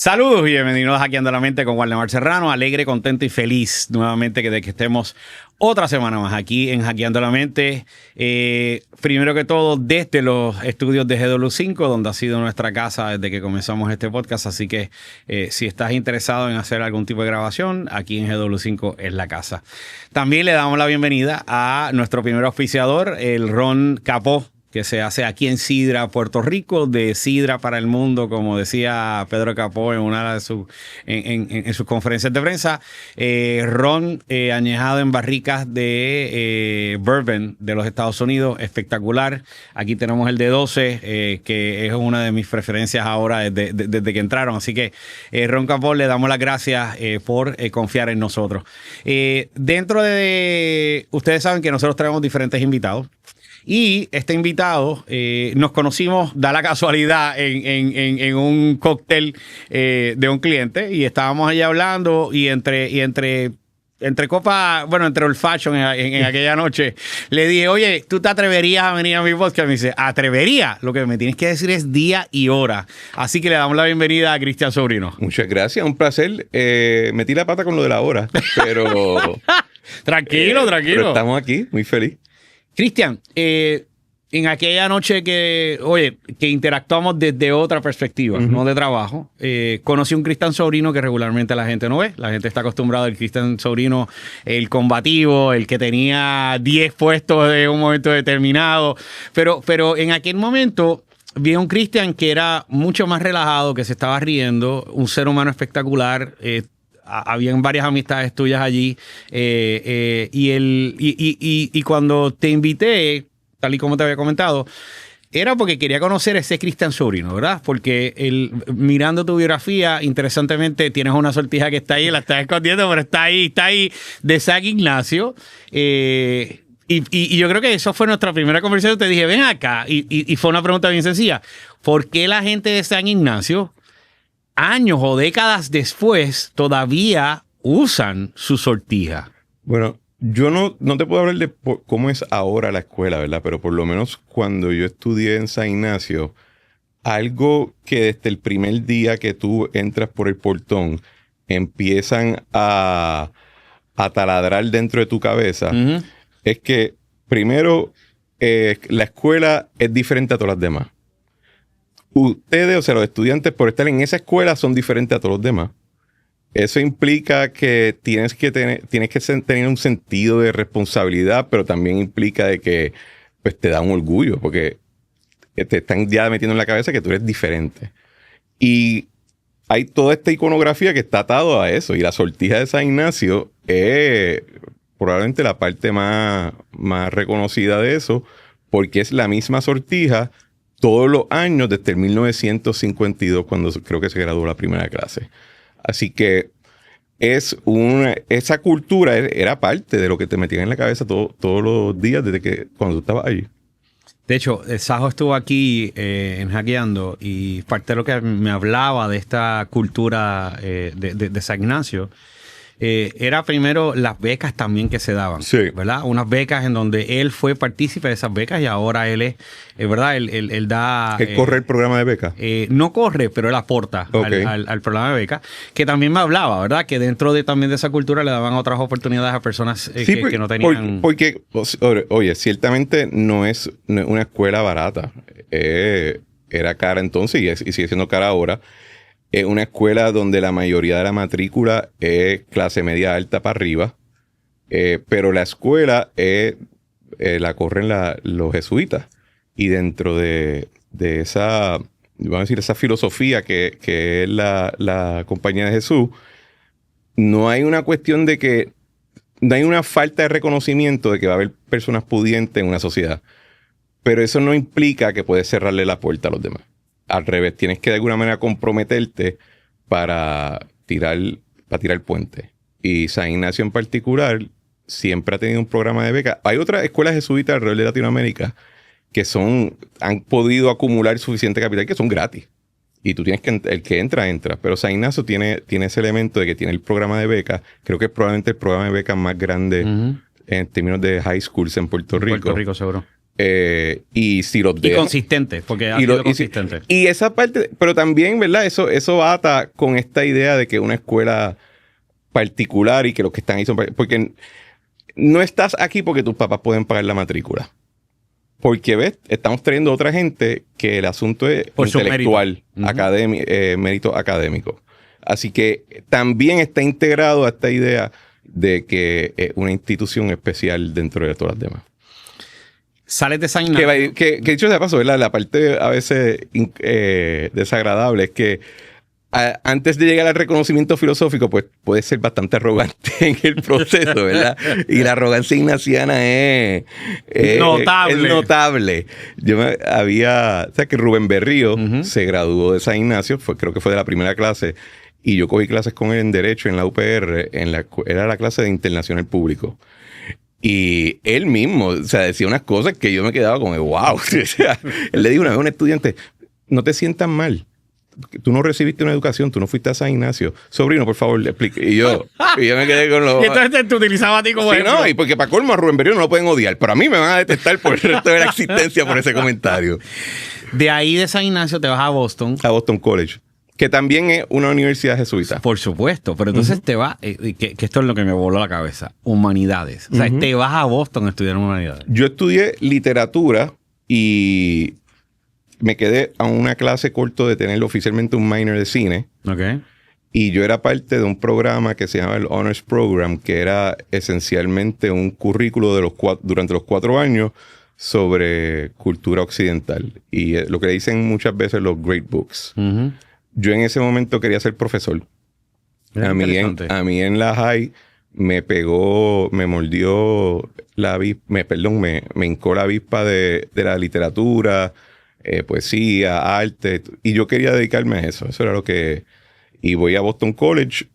Saludos y bienvenidos a Hackeando la Mente con Waldemar Serrano. Alegre, contento y feliz nuevamente de que estemos otra semana más aquí en Hackeando la Mente. Primero que todo, desde los estudios de GW5, donde ha sido nuestra casa desde que comenzamos este podcast. Así que si estás interesado en hacer algún tipo de grabación, aquí en GW5 es la casa. También le damos la bienvenida a nuestro primer auspiciador, el Ron Capó, que se hace aquí en Sidra, Puerto Rico, de Sidra para el mundo, como decía Pedro Capó en una de sus conferencias de prensa. Ron añejado en barricas de bourbon de los Estados Unidos, espectacular. Aquí tenemos el de 12, que es una de mis preferencias ahora desde que entraron. Así que Ron Capó, le damos las gracias por confiar en nosotros. Dentro de... Ustedes saben que nosotros traemos diferentes invitados. Y este invitado, nos conocimos, da la casualidad, en un cóctel de un cliente, y estábamos allí hablando y entre copas, bueno, entre old fashion en aquella noche, le dije, oye, ¿tú te atreverías a venir a mi podcast? Me dice, ¿atrevería? Lo que me tienes que decir es día y hora. Así que le damos la bienvenida a Cristian Sobrino. Muchas gracias, un placer. Metí la pata con lo de la hora, pero... Tranquilo. Pero estamos aquí, muy feliz. Cristian, en aquella noche que interactuamos desde otra perspectiva, no de trabajo, conocí un Cristian Sobrino que regularmente la gente no ve. La gente está acostumbrada al Cristian Sobrino, el combativo, el que tenía 10 puestos de un momento determinado. Pero en aquel momento vi a un Cristian que era mucho más relajado, que se estaba riendo, un ser humano espectacular. Habían varias amistades tuyas allí, y cuando te invité, tal y como te había comentado, era porque quería conocer a ese Cristian Sobrino, ¿verdad? Porque mirando tu biografía, interesantemente, tienes una sortija que está ahí, la estás escondiendo, pero está ahí, de San Ignacio. Y yo creo que eso fue nuestra primera conversación. Te dije, ven acá, y fue una pregunta bien sencilla. ¿Por qué la gente de San Ignacio, años o décadas después, todavía usan su sortija? Bueno, yo no te puedo hablar de cómo es ahora la escuela, ¿verdad? Pero por lo menos cuando yo estudié en San Ignacio, algo que desde el primer día que tú entras por el portón, empiezan a taladrar dentro de tu cabeza, es que primero la escuela es diferente a todas las demás. Ustedes, o sea, los estudiantes, por estar en esa escuela, son diferentes a todos los demás. Eso implica que tienes que tener un sentido de responsabilidad, pero también implica de que pues, te da un orgullo, porque te están ya metiendo en la cabeza que tú eres diferente. Y hay toda esta iconografía que está atado a eso. Y la sortija de San Ignacio es probablemente la parte más reconocida de eso, porque es la misma sortija todos los años desde el 1952, cuando creo que se graduó la primera clase. Así que esa cultura era parte de lo que te metían en la cabeza todos los días desde cuando tú estabas allí. De hecho, Sajo estuvo aquí en Hackeando, y parte de lo que me hablaba de esta cultura de San Ignacio era primero las becas también que se daban, sí, ¿verdad? Unas becas en donde él fue partícipe de esas becas, y ahora él es, ¿verdad? Él da... ¿Él corre el programa de becas? No corre, pero él aporta al programa de becas, que también me hablaba, ¿verdad? Que dentro también de esa cultura le daban otras oportunidades a personas que no tenían... Porque, oye, ciertamente no es una escuela barata. Era cara entonces y sigue siendo cara ahora. Es una escuela donde la mayoría de la matrícula es clase media alta para arriba, pero la escuela la corren los jesuitas. Y dentro de esa, vamos a decir, esa filosofía que es la Compañía de Jesús, no hay una cuestión de que, no hay una falta de reconocimiento de que va a haber personas pudientes en una sociedad. Pero eso no implica que puedes cerrarle la puerta a los demás. Al revés, tienes que de alguna manera comprometerte para tirar puente. Y San Ignacio en particular siempre ha tenido un programa de becas. Hay otras escuelas jesuitas alrededor de Latinoamérica que han podido acumular suficiente capital que son gratis. Y tú tienes que, el que entra. Pero San Ignacio tiene ese elemento de que tiene el programa de becas. Creo que es probablemente el programa de becas más grande en términos de high schools en Puerto Rico. Puerto Rico, seguro. Y si los Y dejan, consistente, porque ha sido consistente. y esa parte, pero también, ¿verdad? Eso ata con esta idea de que una escuela particular y que los que están ahí son... Porque no estás aquí porque tus papás pueden pagar la matrícula. Porque, ¿ves? Estamos trayendo a otra gente que el asunto es por intelectual, mérito académico. Así que también está integrado a esta idea de que es una institución especial dentro de todas las demás. Sales de San Ignacio. Que dicho sea paso, ¿verdad? La parte a veces desagradable es que antes de llegar al reconocimiento filosófico, pues puede ser bastante arrogante en el proceso, ¿verdad? Y la arrogancia ignaciana es notable. O sea, que Rubén Berrío se graduó de San Ignacio, creo que fue de la primera clase, y yo cogí clases con él en Derecho en la UPR, era la clase de Internacional Público. Y él mismo, o sea, decía unas cosas que yo me quedaba como, wow. O sea, él le dijo una vez a un estudiante, no te sientas mal. Tú no recibiste una educación, tú no fuiste a San Ignacio. Sobrino, por favor, le explique. Y yo me quedé con los... Y entonces te utilizaba a ti como ejemplo. No, y porque para colmo a Rubén Berrío no lo pueden odiar, pero a mí me van a detestar por el resto de la existencia por ese comentario. De ahí de San Ignacio te vas a Boston. A Boston College, que también es una universidad jesuita. Por supuesto, pero entonces te vas, que esto es lo que me voló la cabeza, humanidades. O sea, te vas a Boston a estudiar humanidades. Yo estudié literatura y me quedé a una clase corto de tener oficialmente un minor de cine. Ok. Y yo era parte de un programa que se llama el Honors Program, que era esencialmente un currículo durante los 4 años sobre cultura occidental. Y lo que dicen muchas veces los great books. Yo en ese momento quería ser profesor. A mí en la high me mordió me hincó la avispa de la literatura, poesía, arte, y yo quería dedicarme a eso. Eso era lo que... Y voy a Boston College,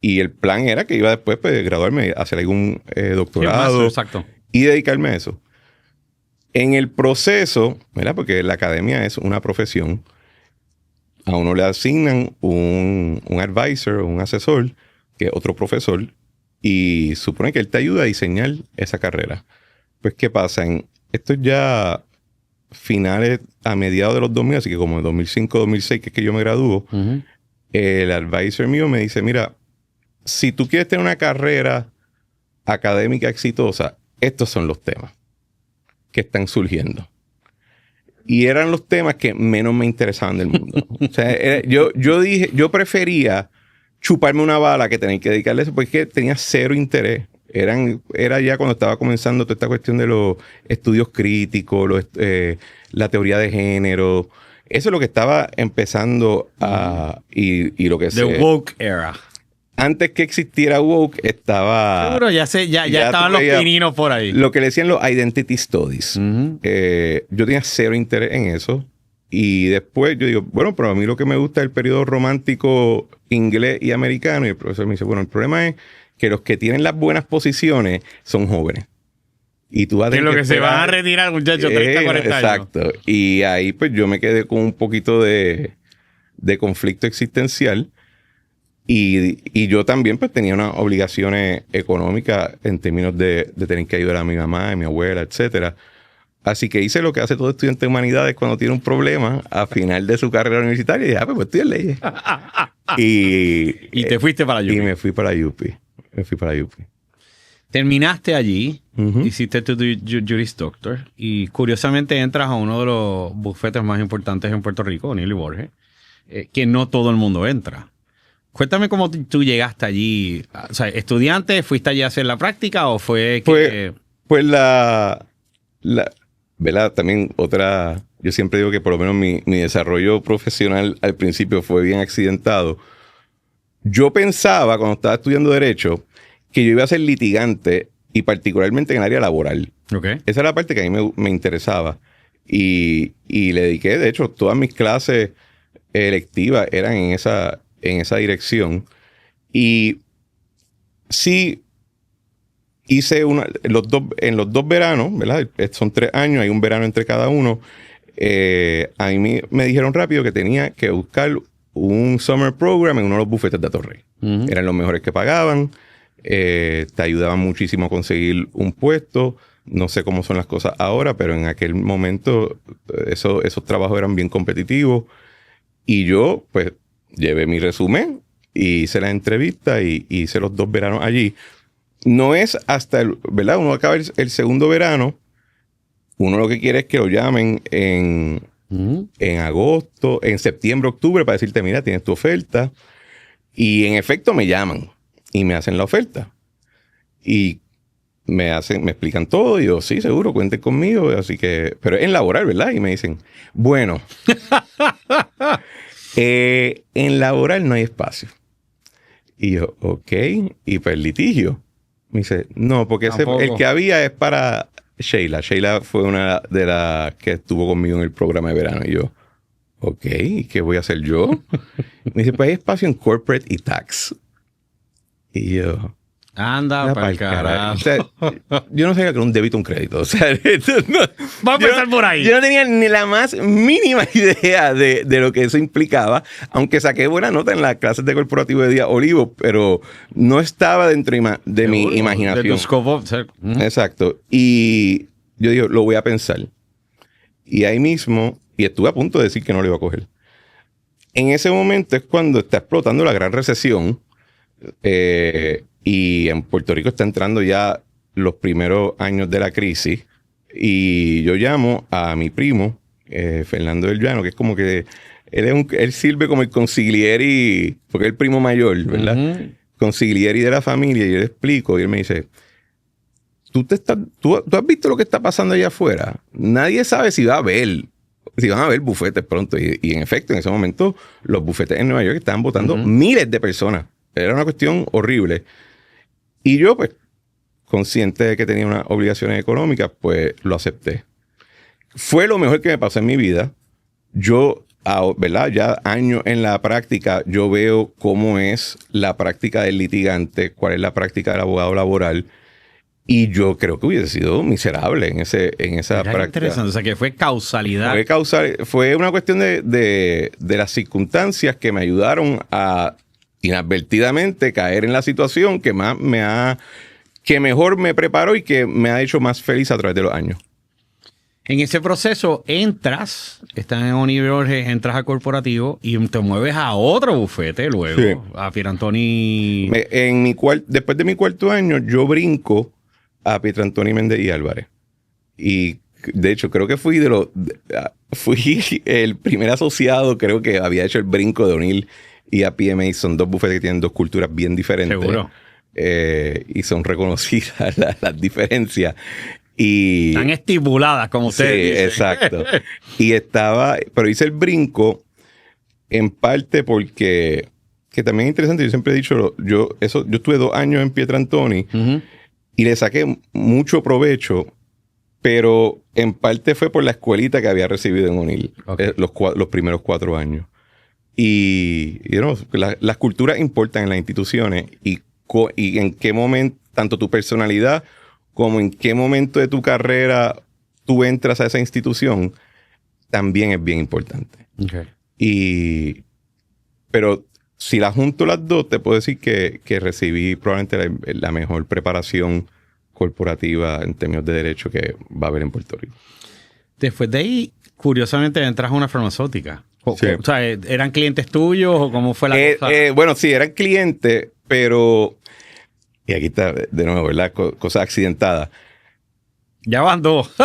y el plan era que iba después graduarme, hacer algún doctorado, exacto, y dedicarme a eso. En el proceso, ¿verdad? Porque la academia es una profesión, a uno le asignan un advisor, un asesor, que es otro profesor, y supone que él te ayuda a diseñar esa carrera. Pues, ¿qué pasa? Esto ya finales a mediados de los 2000, así que como en 2005, 2006, que es que yo me gradúo, el advisor mío me dice, mira, si tú quieres tener una carrera académica exitosa, estos son los temas que están surgiendo. Y eran los temas que menos me interesaban del mundo. O sea, yo prefería chuparme una bala que tener que dedicarle a eso, porque tenía cero interés. Era ya cuando estaba comenzando toda esta cuestión de los estudios críticos, la teoría de género. Eso es lo que estaba empezando y lo que The woke era. Antes que existiera woke, estaba... Seguro, ya estaban los pininos por ahí. Lo que le decían los identity studies. Yo tenía cero interés en eso. Y después yo digo, bueno, pero a mí lo que me gusta es el periodo romántico inglés y americano. Y el profesor me dice, bueno, el problema es que los que tienen las buenas posiciones son jóvenes. Y tú vas a tener que se van a retirar, muchachos, 30, 40 años. Exacto. Y ahí pues yo me quedé con un poquito de conflicto existencial. Y yo también pues tenía unas obligaciones económicas en términos de tener que ayudar a mi mamá, a mi abuela, etcétera. Así que hice lo que hace todo estudiante de humanidades cuando tiene un problema a final de su carrera universitaria. Y dije, pues estudié leyes. Y te fuiste para UPI. Y me fui para UPI. Terminaste allí, hiciste tu Juris Doctor, y curiosamente entras a uno de los bufetes más importantes en Puerto Rico, O'Neill y Borges, que no todo el mundo entra. Cuéntame cómo tú llegaste allí. O sea, ¿estudiante? ¿Fuiste allí a hacer la práctica o fue que...? Pues ¿verdad? También otra... Yo siempre digo que por lo menos mi desarrollo profesional al principio fue bien accidentado. Yo pensaba, cuando estaba estudiando Derecho, que yo iba a ser litigante y particularmente en el área laboral. Okay. Esa era la parte que a mí me interesaba. Y le dediqué, de hecho, todas mis clases electivas eran en esa dirección. Y sí hice en los dos veranos, ¿verdad? Son 3 años, hay un verano entre cada uno. A mí me dijeron rápido que tenía que buscar un summer program en uno de los bufetes de Atorrey. Eran los mejores que pagaban, te ayudaban muchísimo a conseguir un puesto, No sé cómo son las cosas ahora, pero en aquel momento esos trabajos eran bien competitivos. Y yo, pues, llevé mi resumen y hice la entrevista y hice los 2 veranos allí. No es hasta, ¿verdad? Uno acaba el segundo verano. Uno lo que quiere es que lo llamen en agosto, en septiembre, octubre, para decirte, mira, tienes tu oferta. Y en efecto me llaman y me hacen la oferta. Y me explican todo. Y yo, sí, seguro, cuenten conmigo. Así que, pero es en laboral, ¿verdad? Y me dicen, bueno, en laboral no hay espacio. Y yo, ok. Y pues litigio. Me dice, no, porque el que había es para Sheila. Sheila fue una de las que estuvo conmigo en el programa de verano. Y yo, ok, ¿y qué voy a hacer yo? Me dice, pues hay espacio en corporate y tax. Y yo, anda para el carajo. O sea, yo no sabía que era un débito o un crédito. O sea, vamos a empezar por ahí. Yo no tenía ni la más mínima idea de lo que eso implicaba, aunque saqué buena nota en las clases de corporativo de día Olivo, pero no estaba dentro de mi imaginación. De tu scope. Exacto. Y yo digo, lo voy a pensar. Y ahí mismo, y estuve a punto de decir que no lo iba a coger. En ese momento es cuando está explotando la gran recesión. Y en Puerto Rico está entrando ya los primeros años de la crisis. Y yo llamo a mi primo, Fernando del Llano, que es como que él sirve como el consiglieri, porque es el primo mayor, ¿verdad? Consiglieri de la familia. Y yo le explico, y él me dice, ¿tú has visto lo que está pasando allá afuera? Nadie sabe si van a haber bufetes pronto. Y en efecto, en ese momento, los bufetes en Nueva York estaban votando miles de personas. Era una cuestión horrible. Y yo, pues, consciente de que tenía unas obligaciones económicas, pues lo acepté. Fue lo mejor que me pasó en mi vida. Yo, ¿verdad? Ya años en la práctica, yo veo cómo es la práctica del litigante, cuál es la práctica del abogado laboral. Y yo creo que hubiese sido miserable en esa práctica. Interesante, o sea que fue causalidad. Fue una cuestión de las circunstancias que me ayudaron a inadvertidamente caer en la situación que mejor me preparó y que me ha hecho más feliz a través de los años. En ese proceso estás en Univerge, entras a corporativo y te mueves a otro bufete luego, sí. A Pierantoni. Después de mi 4º año, yo brinco a Pierantoni Méndez y Álvarez. Y de hecho, creo que fui el primer asociado, creo que había hecho el brinco de O'Neill y a PMA. Son 2 bufetes que tienen 2 culturas bien diferentes. Seguro. Y son reconocidas las diferencias. Están estipuladas, como ustedes dicen. Exacto. Pero hice el brinco en parte porque, que también es interesante, yo siempre he dicho, yo estuve 2 años en Pierantoni y le saqué mucho provecho, pero en parte fue por la escuelita que había recibido en O'Neill, los primeros 4 años. Y las culturas importan en las instituciones y en qué momento, tanto tu personalidad como en qué momento de tu carrera tú entras a esa institución, también es bien importante. Okay. Pero si la junto las 2, te puedo decir que recibí probablemente la mejor preparación corporativa en términos de derecho que va a haber en Puerto Rico. Después de ahí, curiosamente, entras a una farmacéutica. Sí. O sea, ¿eran clientes tuyos o cómo fue la cosa? Bueno, sí, eran clientes, pero... Y aquí está, de nuevo, ¿verdad? Cosas accidentadas. Ya van 2.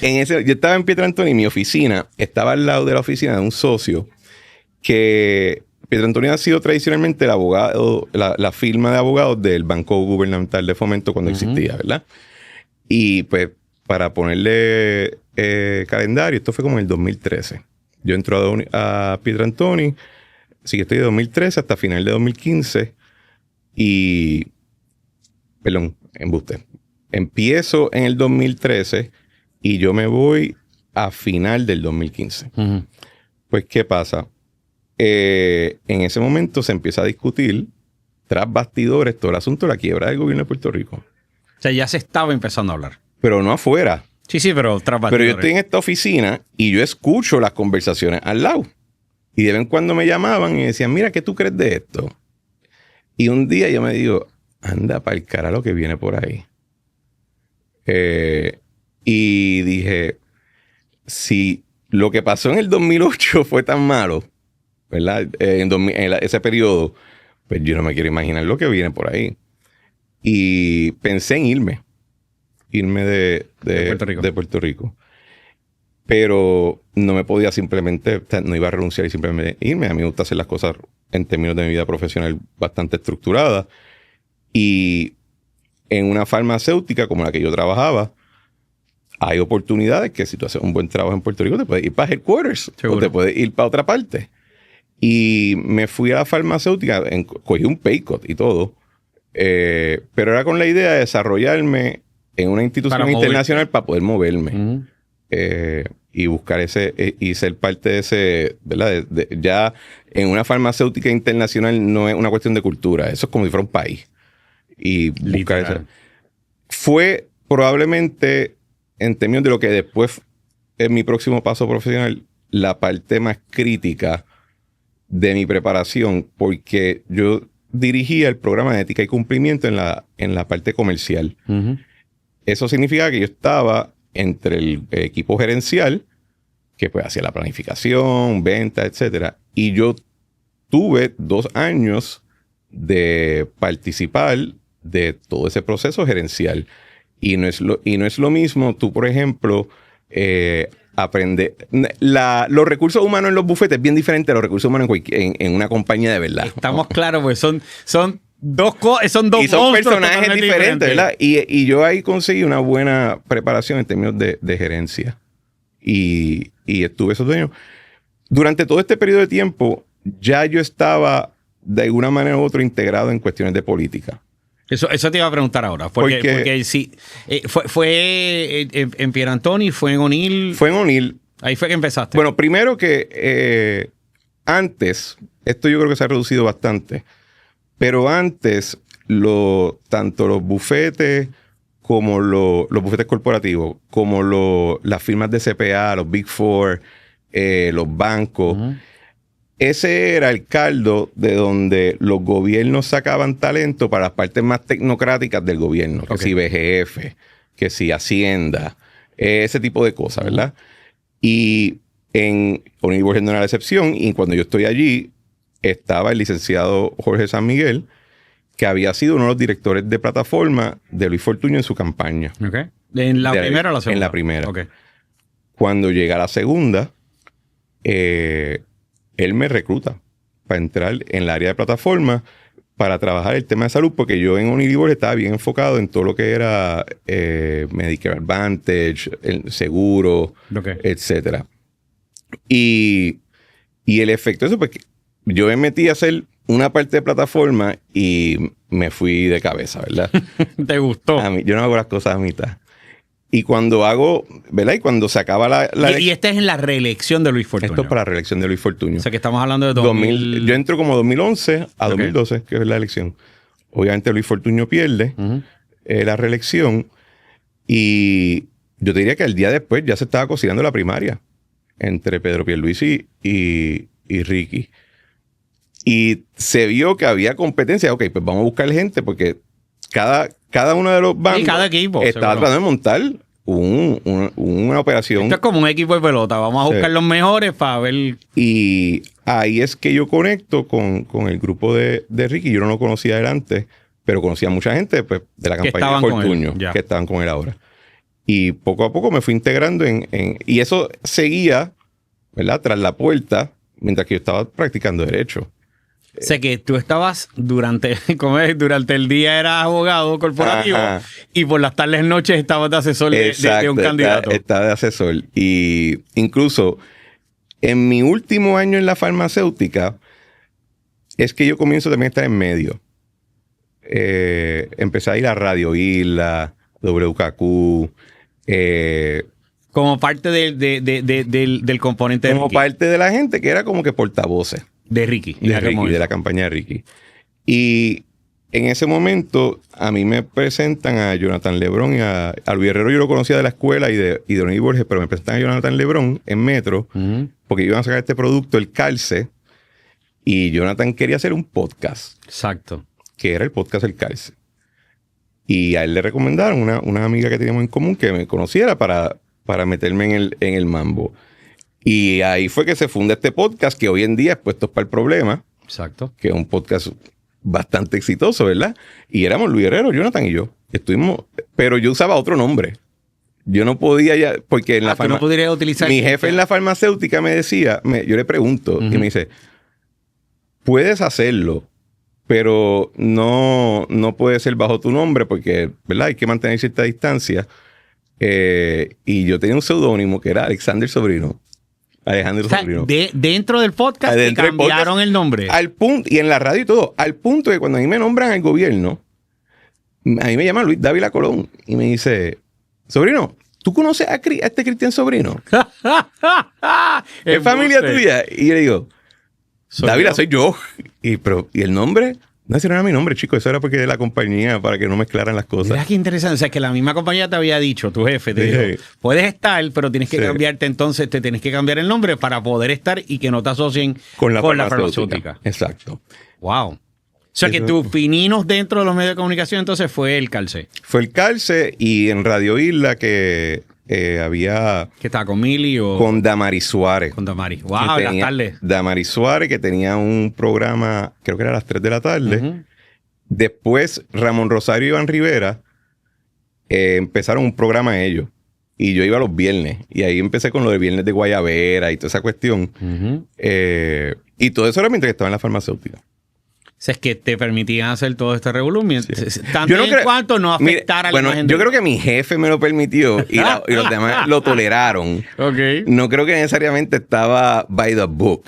Yo estaba en Pierantoni y mi oficina estaba al lado de la oficina de un socio que... Pierantoni ha sido tradicionalmente el abogado, la firma de abogados del Banco Gubernamental de Fomento cuando existía, ¿verdad? Y pues, para ponerle calendario, esto fue como en el 2013. Yo entro a Pierantoni, así que estoy de 2013 hasta final de 2015. Embuste. Empiezo en el 2013 y yo me voy a final del 2015. Pues, ¿qué pasa? En ese momento se empieza a discutir tras bastidores todo el asunto de la quiebra del gobierno de Puerto Rico. O sea, ya se estaba empezando a hablar. Pero no afuera. Sí, pero tras bastidores. Pero yo estoy en esta oficina y yo escucho las conversaciones al lado. Y de vez en cuando me llamaban y decían, mira, ¿qué tú crees de esto? Y un día yo me digo, anda para el cara lo que viene por ahí. Y dije, si lo que pasó en el 2008 fue tan malo, ¿verdad? Ese periodo, pues yo no me quiero imaginar lo que viene por ahí. Y pensé en irme de Puerto Rico. Pero no me podía simplemente, o sea, no iba a renunciar y simplemente irme. A mí me gusta hacer las cosas en términos de mi vida profesional bastante estructuradas. Y en una farmacéutica como la que yo trabajaba, hay oportunidades que si tú haces un buen trabajo en Puerto Rico, te puedes ir para headquarters. ¿Seguro? O te puedes ir para otra parte. Y me fui a la farmacéutica, cogí un pay cut y todo. Pero era con la idea de desarrollarme en una institución internacional para poder moverme. Uh-huh. Y buscar y ser parte de ese, ¿verdad? Ya en una farmacéutica internacional no es una cuestión de cultura, eso es como si fuera un país. Y buscar ese. Fue probablemente, en términos de lo que después es mi próximo paso profesional, la parte más crítica de mi preparación, porque yo dirigía el programa de ética y cumplimiento en la parte comercial. Uh-huh. Eso significa que yo estaba entre el equipo gerencial, que pues hacía la planificación, venta, etcétera. Y yo tuve 2 años de participar de todo ese proceso gerencial. Y no es lo mismo tú, por ejemplo, aprender... los recursos humanos en los bufetes es bien diferente a los recursos humanos en una compañía de verdad. Estamos claros, pues son dos personajes diferentes, ¿verdad? Y yo ahí conseguí una buena preparación en términos de gerencia. Y estuve esos 2 años. Durante todo este periodo de tiempo, ya yo estaba de alguna manera u otra integrado en cuestiones de política. Eso te iba a preguntar ahora. Porque sí, fue en Pierantoni, fue en O'Neill. Fue en O'Neill. Ahí fue que empezaste. Bueno, primero que antes, esto yo creo que se ha reducido bastante, pero antes, tanto los bufetes como los bufetes corporativos, como las firmas de CPA, los Big Four, los bancos, uh-huh. Ese era el caldo de donde los gobiernos sacaban talento para las partes más tecnocráticas del gobierno. Okay. Que si BGF, que si Hacienda, ese tipo de cosas, ¿verdad? Y en O'Neill Borges no era la excepción. Y cuando yo estoy allí, estaba el licenciado Jorge San Miguel, que había sido uno de los directores de plataforma de Luis Fortuño en su campaña. Okay. ¿En la primera o la segunda? En la primera. Okay. Cuando llega la segunda, él me recluta para entrar en el área de plataforma para trabajar el tema de salud, porque yo en O'Neill Borges estaba bien enfocado en todo lo que era Medicare Advantage, el seguro, okay. Etcétera. Y el efecto de eso, pues yo me metí a hacer una parte de plataforma y me fui de cabeza, ¿verdad? ¿Te gustó? A mí, yo no hago las cosas a mitad. Y cuando hago, ¿verdad? Y cuando se acaba y esta es en la reelección de Luis Fortuño. Esto es para la reelección de Luis Fortuño. O sea que estamos hablando de 2000... Yo entro como 2011 a 2012, que es la elección. Obviamente Luis Fortuño pierde uh-huh. La reelección. Y yo te diría que el día después ya se estaba cocinando la primaria entre Pedro Pierluisi y Ricky. Y se vio que había competencia. Ok, pues vamos a buscar gente porque cada uno de los bancos cada equipo estaba tratando de montar una operación. Esto es como un equipo de pelota. Vamos a buscar los mejores para ver. Y ahí es que yo conecto con el grupo de Ricky. Yo no lo conocía adelante, pero conocía a mucha gente pues, de la campaña de Fortuño que estaban con él ahora. Y poco a poco me fui integrando y eso seguía, ¿verdad? Tras la puerta mientras que yo estaba practicando derecho. Sé que tú estabas durante el día eras abogado corporativo. Ajá. Y por las tardes y noches estabas de asesor de un candidato. Estaba de asesor. Y incluso en mi último año en la farmacéutica es que yo comienzo también a estar en medio. Empecé a ir a Radio Isla, WKQ. Como parte del componente de Ricky. Como parte de la gente que era como que portavoces. De Ricky. De la campaña de Ricky. Y en ese momento a mí me presentan a Jonathan Lebrón y a Luis Herrero. Yo lo conocía de la escuela y de O'Neill Borges, pero me presentan a Jonathan Lebrón en Metro uh-huh. porque iban a sacar este producto, el Calce, y Jonathan quería hacer un podcast. Exacto. Que era el podcast El Calce. Y a él le recomendaron una amiga que teníamos en común que me conociera para meterme en el mambo. Y ahí fue que se funda este podcast que hoy en día es Puestos para el Problema. Exacto. Que es un podcast bastante exitoso, ¿verdad? Y éramos Luis Herrero, Jonathan y yo. Estuvimos, pero yo usaba otro nombre. Yo no podía ya, porque en la no podrías utilizar. Mi jefe en la farmacéutica me decía, yo le pregunto, y me dice, puedes hacerlo, pero no puede ser bajo tu nombre porque, ¿verdad? Hay que mantener cierta distancia. Y yo tenía un seudónimo que era Alexander Sobrino. Alejandro Sobrino. Dentro del podcast cambiaron el nombre. Al punto, y en la radio y todo, al punto de cuando a mí me nombran al gobierno, a mí me llama Luis Dávila Colón y me dice, Sobrino, ¿tú conoces a este Cristian Sobrino? ¿Es familia tuya? Y yo le digo, Dávila soy yo. ¿Y el nombre? No, ese no era mi nombre, chico. Eso era porque de la compañía, para que no mezclaran las cosas. Mira qué interesante. O sea, que la misma compañía te había dicho, tu jefe, te dijo, puedes estar, pero tienes que cambiarte, entonces te tienes que cambiar el nombre para poder estar y que no te asocien con la farmacéutica. Exacto. Wow. O sea, que tus pininos dentro de los medios de comunicación entonces fue el Calce. Fue el Calce y en Radio Isla que había... ¿Que estaba con Mili o...? Con Damaris Suárez. Con Damaris. Wow, las tardes. Damaris Suárez, que tenía un programa, creo que era a las 3 de la tarde. Después, Ramón Rosario y Iván Rivera empezaron un programa ellos. Y yo iba los viernes. Y ahí empecé con lo de viernes de Guayabera y toda esa cuestión. Y todo eso era mientras estaba en la farmacéutica. O sea, es que te permitían hacer todo este revolumen. Tanto en cuanto no afectara a la imagen. Yo creo que mi jefe me lo permitió y los demás lo toleraron. Okay. No creo que necesariamente estaba by the book.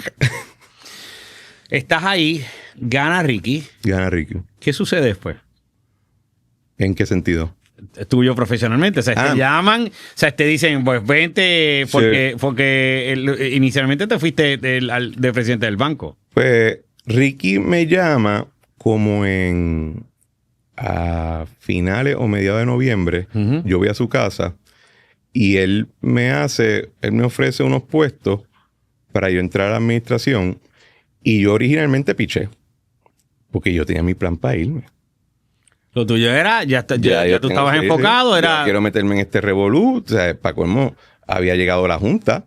Estás ahí, gana Ricky. Gana Ricky. ¿Qué sucede después? ¿En qué sentido? Tuyo profesionalmente. O sea, te llaman, o sea, te dicen, pues vente, porque inicialmente te fuiste de presidente del banco. Pues Ricky me llama como a finales o mediados de noviembre. Yo voy a su casa y él me ofrece unos puestos para yo entrar a la administración y yo originalmente piché porque yo tenía mi plan para irme. Lo tuyo era, ya tú estabas enfocado, era... Quiero meterme en este revolú, o sea, para colmo, había llegado la Junta.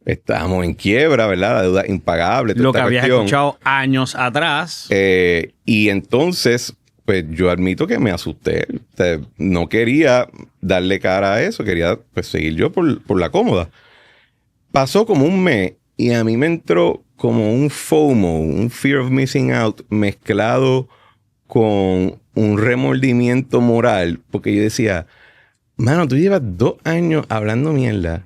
Estábamos en quiebra, ¿verdad? La deuda impagable. Lo que habías escuchado años atrás. Y entonces, pues yo admito que me asusté. O sea, no quería darle cara a eso. Quería pues seguir yo por la cómoda. Pasó como un mes y a mí me entró como un FOMO, un Fear of Missing Out, mezclado con un remordimiento moral. Porque yo decía, mano, tú llevas 2 años hablando mierda.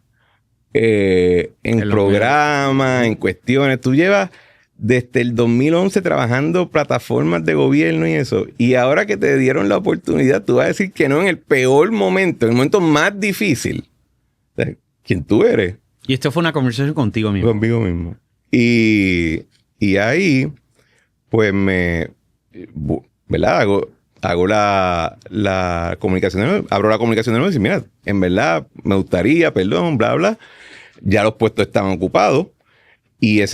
En programas, en cuestiones. Tú llevas desde el 2011 trabajando plataformas de gobierno y eso. Y ahora que te dieron la oportunidad, tú vas a decir que no en el peor momento, en el momento más difícil. O sea, ¿quién tú eres? Y esto fue una conversación contigo mismo. Conmigo mismo. Y ahí, pues ¿verdad? Hago la comunicación, abro la comunicación de nuevo y digo, mira, en verdad me gustaría, perdón, bla, bla. Ya los puestos estaban ocupados.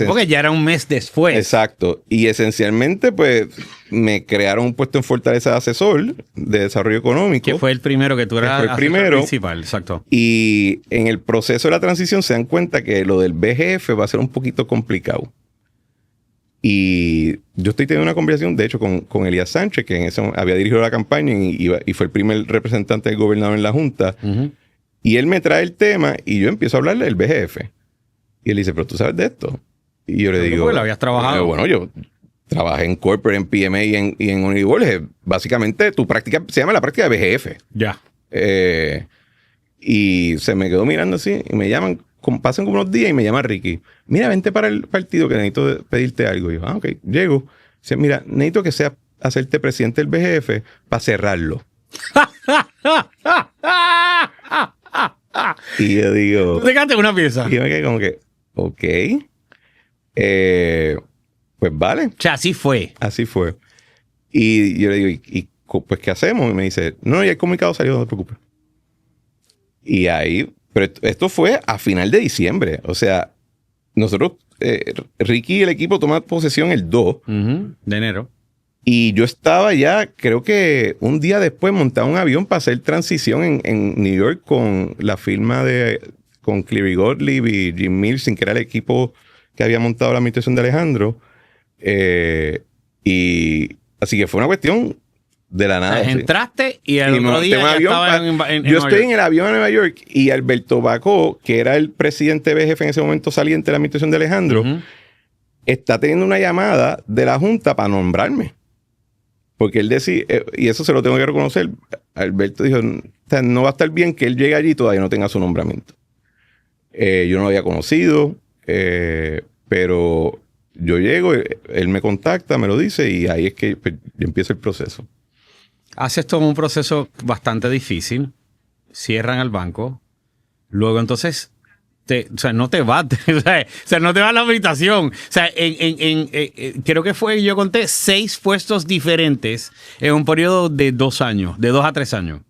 Porque ya era un mes después. Exacto. Y esencialmente, pues, me crearon un puesto en Fortaleza de asesor de desarrollo económico. Que fue el primero que tú eras el primero principal, exacto. Y en el proceso de la transición se dan cuenta que lo del BGF va a ser un poquito complicado. Y yo estoy teniendo una conversación, de hecho, con Elías Sánchez, que en eso había dirigido la campaña y fue el primer representante del gobernador en la Junta. Y él me trae el tema y yo empiezo a hablarle del BGF. Y él dice, pero tú sabes de esto. Y yo le digo... Pues lo habías trabajado. Bueno, yo trabajé en Corporate, en PMA y en Uniworld. Básicamente, tu práctica se llama la práctica de BGF. Ya. Y se me quedó mirando así y me llaman... Pasan como unos días y me llama Ricky. Mira, vente para el partido que necesito pedirte algo. Y yo, ok, llego. Dice, mira, necesito que sea hacerte presidente del BGF para cerrarlo. Y yo digo... ¿Tú te cantas una pieza? Y yo me quedé como que, ok. Pues vale. O sea, así fue. Así fue. Y yo le digo, pues qué hacemos? Y me dice, no, ya el comunicado salió, no te preocupes. Y ahí... Pero esto fue a final de diciembre. O sea, nosotros, Ricky y el equipo toman posesión el 2 de enero. Y yo estaba ya, creo que un día después, montado un avión para hacer transición en New York con la firma con Cleary Gottlieb y Jim Mills, que era el equipo que había montado la administración de Alejandro. Y así que fue una cuestión de la nada. Entraste y el otro día ya estaba yo estoy en el avión a Nueva York y Alberto Bacó, que era el presidente BGF en ese momento saliente de la administración de Alejandro, está teniendo una llamada de la Junta para nombrarme. Porque él decía, y eso se lo tengo que reconocer, Alberto dijo, no va a estar bien que él llegue allí y todavía no tenga su nombramiento. Yo no lo había conocido, pero yo llego, él me contacta, me lo dice y ahí es que pues, empieza el proceso. Haces todo un proceso bastante difícil, cierran el banco, luego entonces... no te vas, o sea, no te vas a la habitación. O sea, creo que yo conté 6 puestos diferentes en un periodo de 2 años, de 2 a 3 años.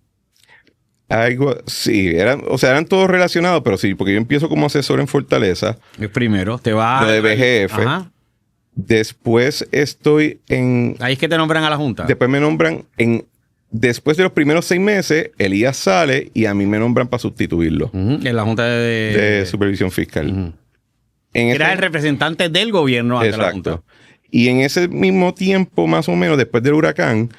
Sí, eran todos relacionados, pero sí, porque yo empiezo como asesor en Fortaleza. Primero, te vas... Lo de BGF. Ajá. Después estoy en... Ahí es que te nombran a la Junta. Después me nombran después de los primeros 6 meses, Elías sale y a mí me nombran para sustituirlo. En la Junta de Supervisión Fiscal. Era el representante del gobierno ante la Junta. Y en ese mismo tiempo, más o menos, después del huracán,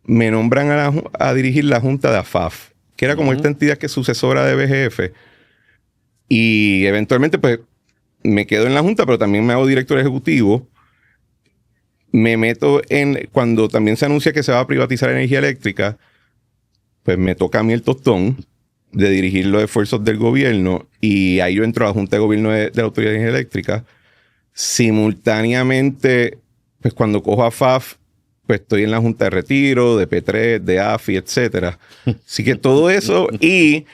me nombran a dirigir la Junta de AFAF, que era como esta entidad que es sucesora de BGF. Y eventualmente, pues, me quedo en la Junta, pero también me hago director ejecutivo. Me meto cuando también se anuncia que se va a privatizar energía eléctrica, pues me toca a mí el tostón de dirigir los esfuerzos del gobierno y ahí yo entro a la Junta de Gobierno de la Autoridad de Energía Eléctrica. Simultáneamente, pues cuando cojo a FAF, pues estoy en la Junta de Retiro, de P3, de AFI, etcétera. Así que todo eso y...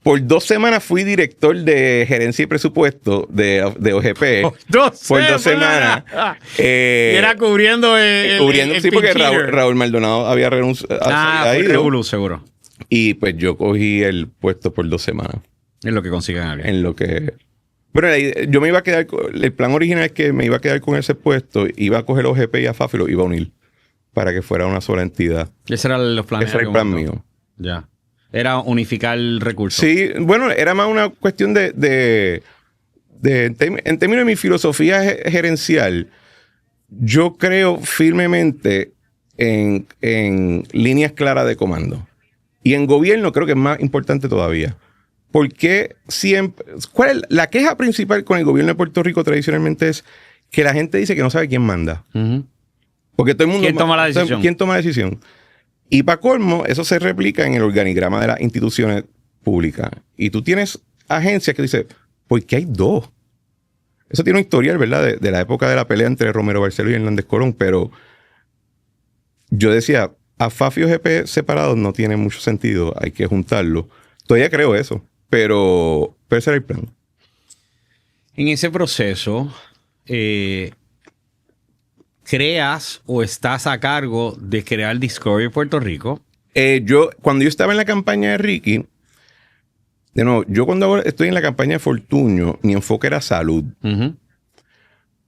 Por 2 semanas fui director de gerencia y presupuesto de OGP. Por 2 semanas. Y era cubriendo sí, porque Raúl Maldonado había renunciado. Revolú, seguro. Y pues yo cogí el puesto por 2 semanas. En lo que consigan alguien. En lo que... Bueno, yo me iba a quedar... El plan original es que me iba a quedar con ese puesto, iba a coger OGP y a FAF y lo iba a unir para que fuera una sola entidad. Ese era los planes. Ese era el plan mío. Ya. Era unificar el recurso. Sí, bueno, era más una cuestión en términos de mi filosofía gerencial, yo creo firmemente en líneas claras de comando. Y en gobierno creo que es más importante todavía. Porque siempre... ¿Cuál es la queja principal con el gobierno de Puerto Rico tradicionalmente? Es que la gente dice que no sabe quién manda. Porque todo el mundo... ¿Quién toma la decisión? ¿Quién toma la decisión? Y para colmo, eso se replica en el organigrama de las instituciones públicas. Y tú tienes agencias que dicen, ¿por qué hay 2? Eso tiene un historial, ¿verdad? De la época de la pelea entre Romero Barceló y Hernández Colón. Pero yo decía, a FAF y OGP separados no tiene mucho sentido. Hay que juntarlo. Todavía creo eso. Pero ese era el plan. En ese proceso... ¿creas o estás a cargo de crear Discovery Puerto Rico? Cuando yo estaba en la campaña de Ricky, de nuevo, yo cuando estoy en la campaña de Fortuño, mi enfoque era salud.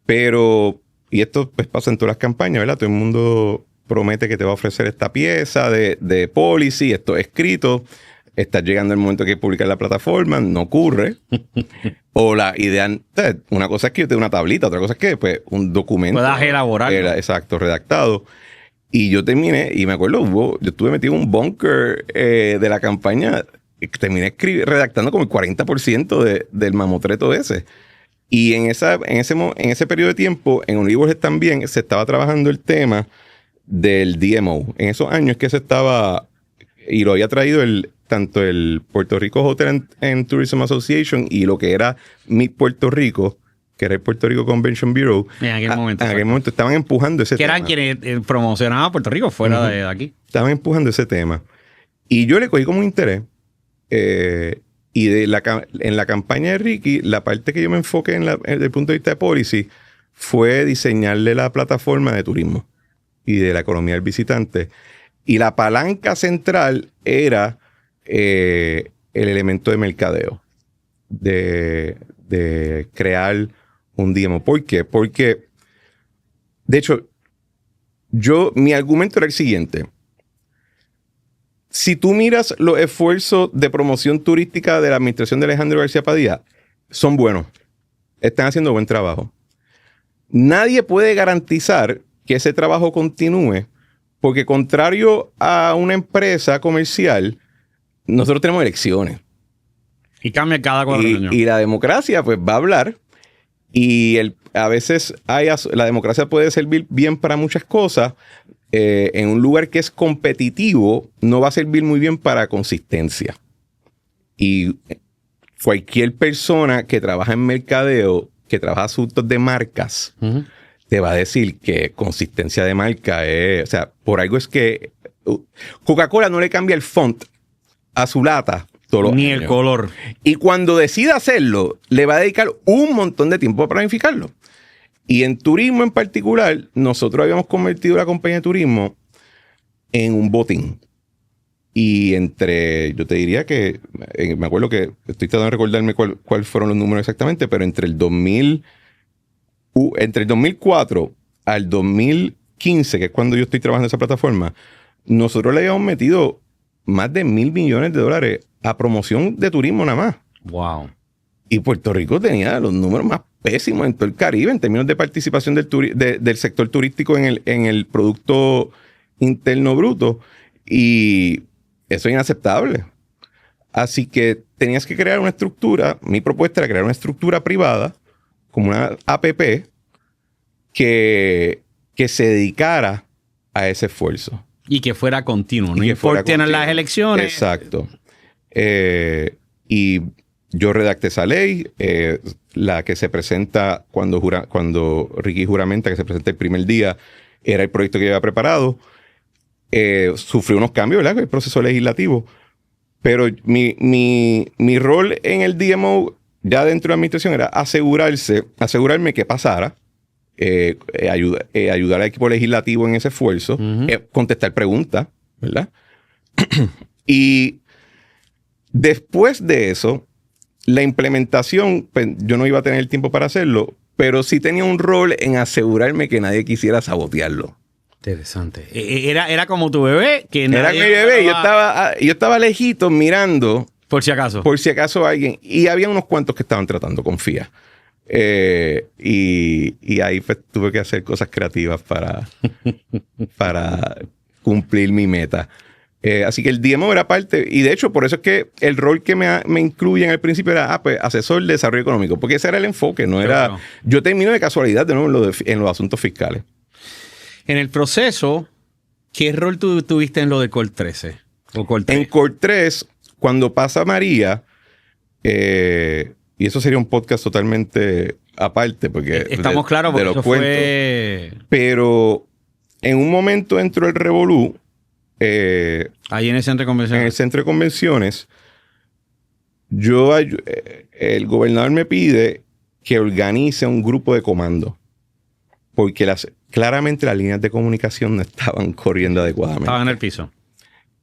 Pero, y esto pues pasa en todas las campañas, ¿verdad? Todo el mundo promete que te va a ofrecer esta pieza de policy, esto escrito. Está llegando el momento que hay que publicar la plataforma, no ocurre. O la idea, una cosa es que yo tenga una tablita, otra cosa es que pues, un documento. Puedas elaborarlo. Exacto, redactado. Y yo terminé, y me acuerdo, yo estuve metido en un bunker de la campaña, y terminé redactando como el 40% del mamotreto ese. Y en ese periodo de tiempo, en Universe también se estaba trabajando el tema del DMO. En esos años que se estaba, y lo había traído tanto el Puerto Rico Hotel and Tourism Association y lo que era MIC Puerto Rico, que era el Puerto Rico Convention Bureau. En aquel momento. En aquel momento estaban empujando ese tema. Que eran quienes promocionaban a Puerto Rico fuera de aquí. Estaban empujando ese tema. Y yo le cogí como un interés. Y en la campaña de Ricky, la parte que yo me enfoqué desde el punto de vista de policy fue diseñarle la plataforma de turismo y de la economía del visitante. Y la palanca central era el elemento de mercadeo, de crear un DMO. ¿Por qué? Porque, de hecho, Mi argumento era el siguiente. Si tú miras los esfuerzos de promoción turística de la administración de Alejandro García Padilla, son buenos. Están haciendo buen trabajo. Nadie puede garantizar que ese trabajo continúe, porque contrario a una empresa comercial, nosotros tenemos elecciones. Y cambia cada 4 años. Y la democracia pues va a hablar y a veces la democracia puede servir bien para muchas cosas. En un lugar que es competitivo no va a servir muy bien para consistencia. Y cualquier persona que trabaja en mercadeo, que trabaja asuntos de marcas, te va a decir que consistencia de marca es... O sea, por algo es que Coca-Cola no le cambia el font a su lata todos los Ni años. el color. Y cuando decida hacerlo, le va a dedicar un montón de tiempo a planificarlo. Y en turismo en particular, nosotros habíamos convertido la compañía de turismo en un botín. Y yo te diría que, me acuerdo que estoy tratando de recordarme cuáles fueron los números exactamente, pero entre el 2004 al 2015, que es cuando yo estoy trabajando en esa plataforma, nosotros le habíamos metido más de $1,000 millones a promoción de turismo nada más. Wow. Y Puerto Rico tenía los números más pésimos en todo el Caribe en términos de participación del sector turístico en el Producto Interno Bruto. Y eso es inaceptable. Así que tenías que crear una estructura. Mi propuesta era crear una estructura privada, como una APP, que se dedicara a ese esfuerzo. Y que fuera continuo. No Y que fuera importen continuo. las elecciones. Exacto. Y yo redacté esa ley, la que se presenta cuando Ricky juramenta, que se presenta el primer día, era el proyecto que yo había preparado. Sufrió unos cambios, ¿verdad? El proceso legislativo. Pero mi rol en el DMO, ya dentro de la administración, era asegurarme que pasara, ayudar al equipo legislativo en ese esfuerzo, contestar preguntas, ¿verdad? Y después de eso, la implementación, pues, yo no iba a tener el tiempo para hacerlo, pero sí tenía un rol en asegurarme que nadie quisiera sabotearlo. Interesante. Era como tu bebé. Era mi bebé. Yo estaba lejito mirando. Por si acaso. Por si acaso alguien. Y había unos cuantos que estaban tratando con FIA. Y ahí pues, tuve que hacer cosas creativas para cumplir mi meta. Así que el DMO era parte, y de hecho por eso es que el rol que me incluye en el principio era pues, asesor de desarrollo económico, porque ese era el enfoque, no era... Claro. Yo termino de casualidad de nuevo en los asuntos fiscales. En el proceso, ¿qué rol tú tuviste en lo de Col 13? O Col 3? En Col 3, cuando pasa María, y eso sería un podcast totalmente aparte, porque... Estamos claros porque de eso cuentos, fue... Pero en un momento entró el revolú. Ahí en el centro de convenciones. En el centro de convenciones, el gobernador me pide que organice un grupo de comando. Porque claramente las líneas de comunicación no estaban corriendo adecuadamente. Estaban en el piso.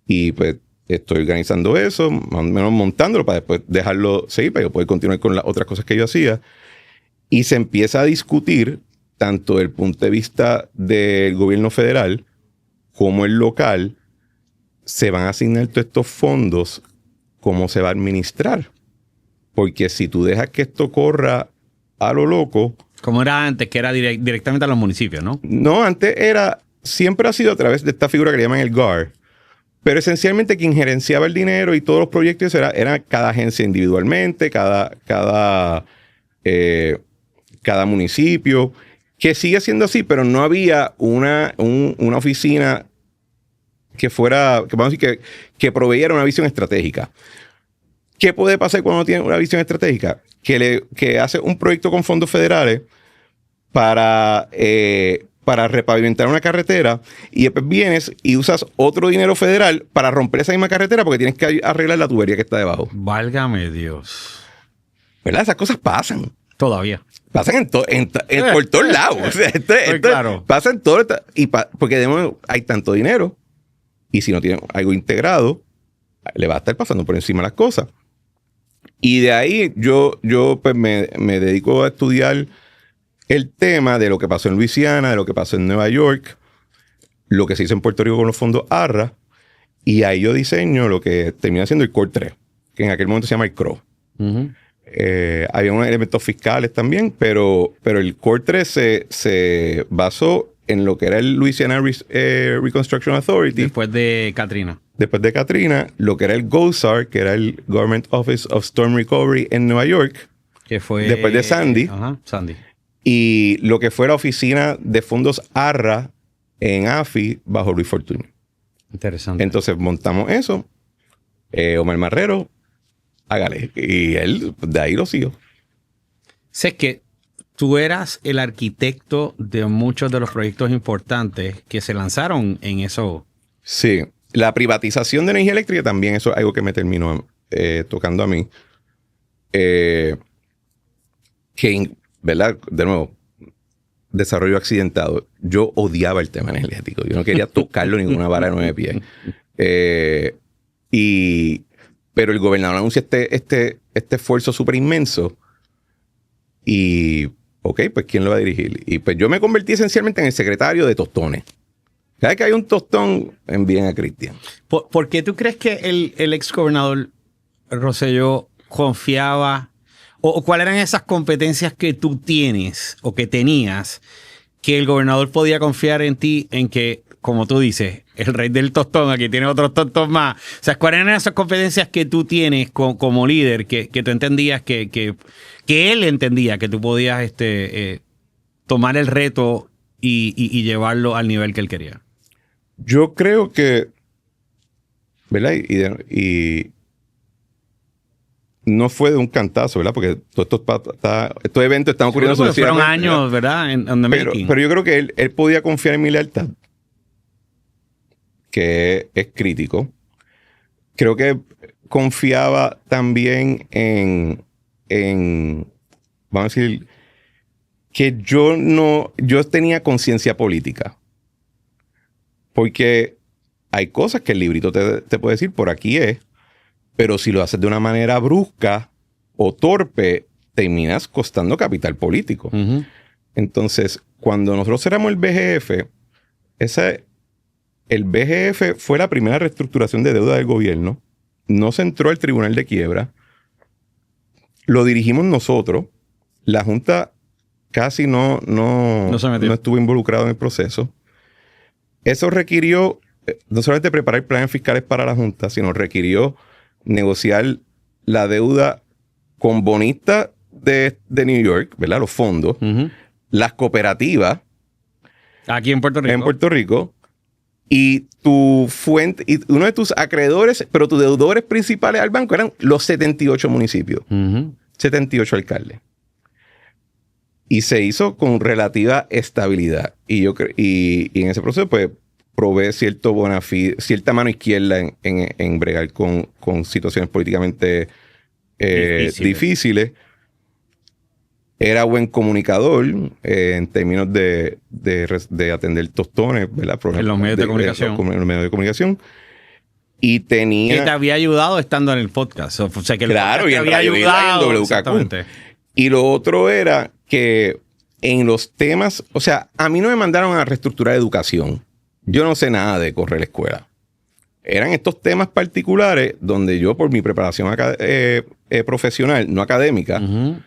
Y pues estoy organizando eso, más o menos montándolo para después dejarlo seguir, para yo poder continuar con las otras cosas que yo hacía. Y se empieza a discutir, tanto desde el punto de vista del gobierno federal como el local, se van a asignar todos estos fondos, cómo se va a administrar. Porque si tú dejas que esto corra a lo loco... Como era antes, que era directamente a los municipios, ¿no? No, antes siempre ha sido a través de esta figura que le llaman el GAR. Pero esencialmente quien gerenciaba el dinero y todos los proyectos era cada agencia individualmente, cada municipio, que sigue siendo así, pero no había una oficina que fuera, que vamos a decir, que proveyera una visión estratégica. ¿Qué puede pasar cuando tiene una visión estratégica? Que hace un proyecto con fondos federales para repavimentar una carretera y después vienes y usas otro dinero federal para romper esa misma carretera porque tienes que arreglar la tubería que está debajo. Válgame Dios. ¿Verdad? Esas cosas pasan. Todavía. Pasan por todos lados. O sea, claro. Pasa en todo. Porque de nuevo hay tanto dinero y si no tienen algo integrado, le va a estar pasando por encima las cosas. Y de ahí yo pues me dedico a estudiar el tema de lo que pasó en Luisiana, de lo que pasó en Nueva York, lo que se hizo en Puerto Rico con los fondos ARRA, y ahí yo diseño lo que termina siendo el Core 3, que en aquel momento se llama el CRO. Había unos elementos fiscales también, pero el Core 3 se basó en lo que era el Louisiana Reconstruction Authority. Después de Katrina. Después de Katrina, lo que era el GOSAR, que era el Government Office of Storm Recovery en Nueva York. Que fue... Después de Sandy. Ajá, Sandy. Y lo que fue la oficina de fondos ARRA en AFI bajo Luis Fortuño. Interesante. Entonces montamos eso. Omar Marrero, hágale. Y él, de ahí lo siguió. Sé que tú eras el arquitecto de muchos de los proyectos importantes que se lanzaron en eso. Sí. La privatización de energía eléctrica también, eso es algo que me terminó tocando a mí. Que, ¿verdad? De nuevo, desarrollo accidentado. Yo odiaba el tema energético. Yo no quería tocarlo ni con una vara de 9 pies. Pero el gobernador anuncia este esfuerzo súper inmenso. Y, ok, pues ¿quién lo va a dirigir? Y pues yo me convertí esencialmente en el secretario de tostones. Cada vez que hay un tostón, envíen a Cristian. ¿Por qué tú crees que el ex gobernador Rosselló confiaba o cuáles eran esas competencias que tú tienes o que tenías que el gobernador podía confiar en ti en que, como tú dices, el rey del tostón, aquí tiene otros tostón más? O sea, ¿cuáles eran esas competencias que tú tienes como líder que tú entendías que él entendía que tú podías tomar el reto y llevarlo al nivel que él quería? Yo creo que, ¿verdad? Y no fue de un cantazo, ¿verdad? Porque todos estos eventos están ocurriendo sucesivamente. Fueron años, ¿verdad? Pero yo creo que él podía confiar en mi lealtad, que es crítico. Creo que confiaba también en vamos a decir, que yo tenía conciencia política. Porque hay cosas que el librito te puede decir, por aquí es, pero si lo haces de una manera brusca o torpe, terminas costando capital político. Uh-huh. Entonces, cuando nosotros cerramos el BGF, el BGF fue la primera reestructuración de deuda del gobierno. No se entró al Tribunal de Quiebra. Lo dirigimos nosotros. La Junta casi no estuvo involucrado en el proceso. Eso requirió no solamente preparar planes fiscales para la Junta, sino requirió negociar la deuda con bonistas de New York, ¿verdad? Los fondos, uh-huh, las cooperativas. Aquí en Puerto Rico. En Puerto Rico. Y tu fuente, y uno de tus acreedores, pero tus deudores principales al banco eran los 78 municipios. Uh-huh. 78 alcaldes. Y se hizo con relativa estabilidad. Y en ese proceso, pues, probé cierta mano izquierda en bregar con situaciones políticamente difíciles. Era buen comunicador en términos de atender tostones, ¿verdad? En los medios de comunicación. En los medios de comunicación. Y tenía... Que te había ayudado estando en el podcast. O sea, que el claro, podcast te había ayudado. Exactamente. Y lo otro era que en los temas... O sea, a mí no me mandaron a reestructurar educación. Yo no sé nada de correr la escuela. Eran estos temas particulares donde yo, por mi preparación profesional, no académica, uh-huh,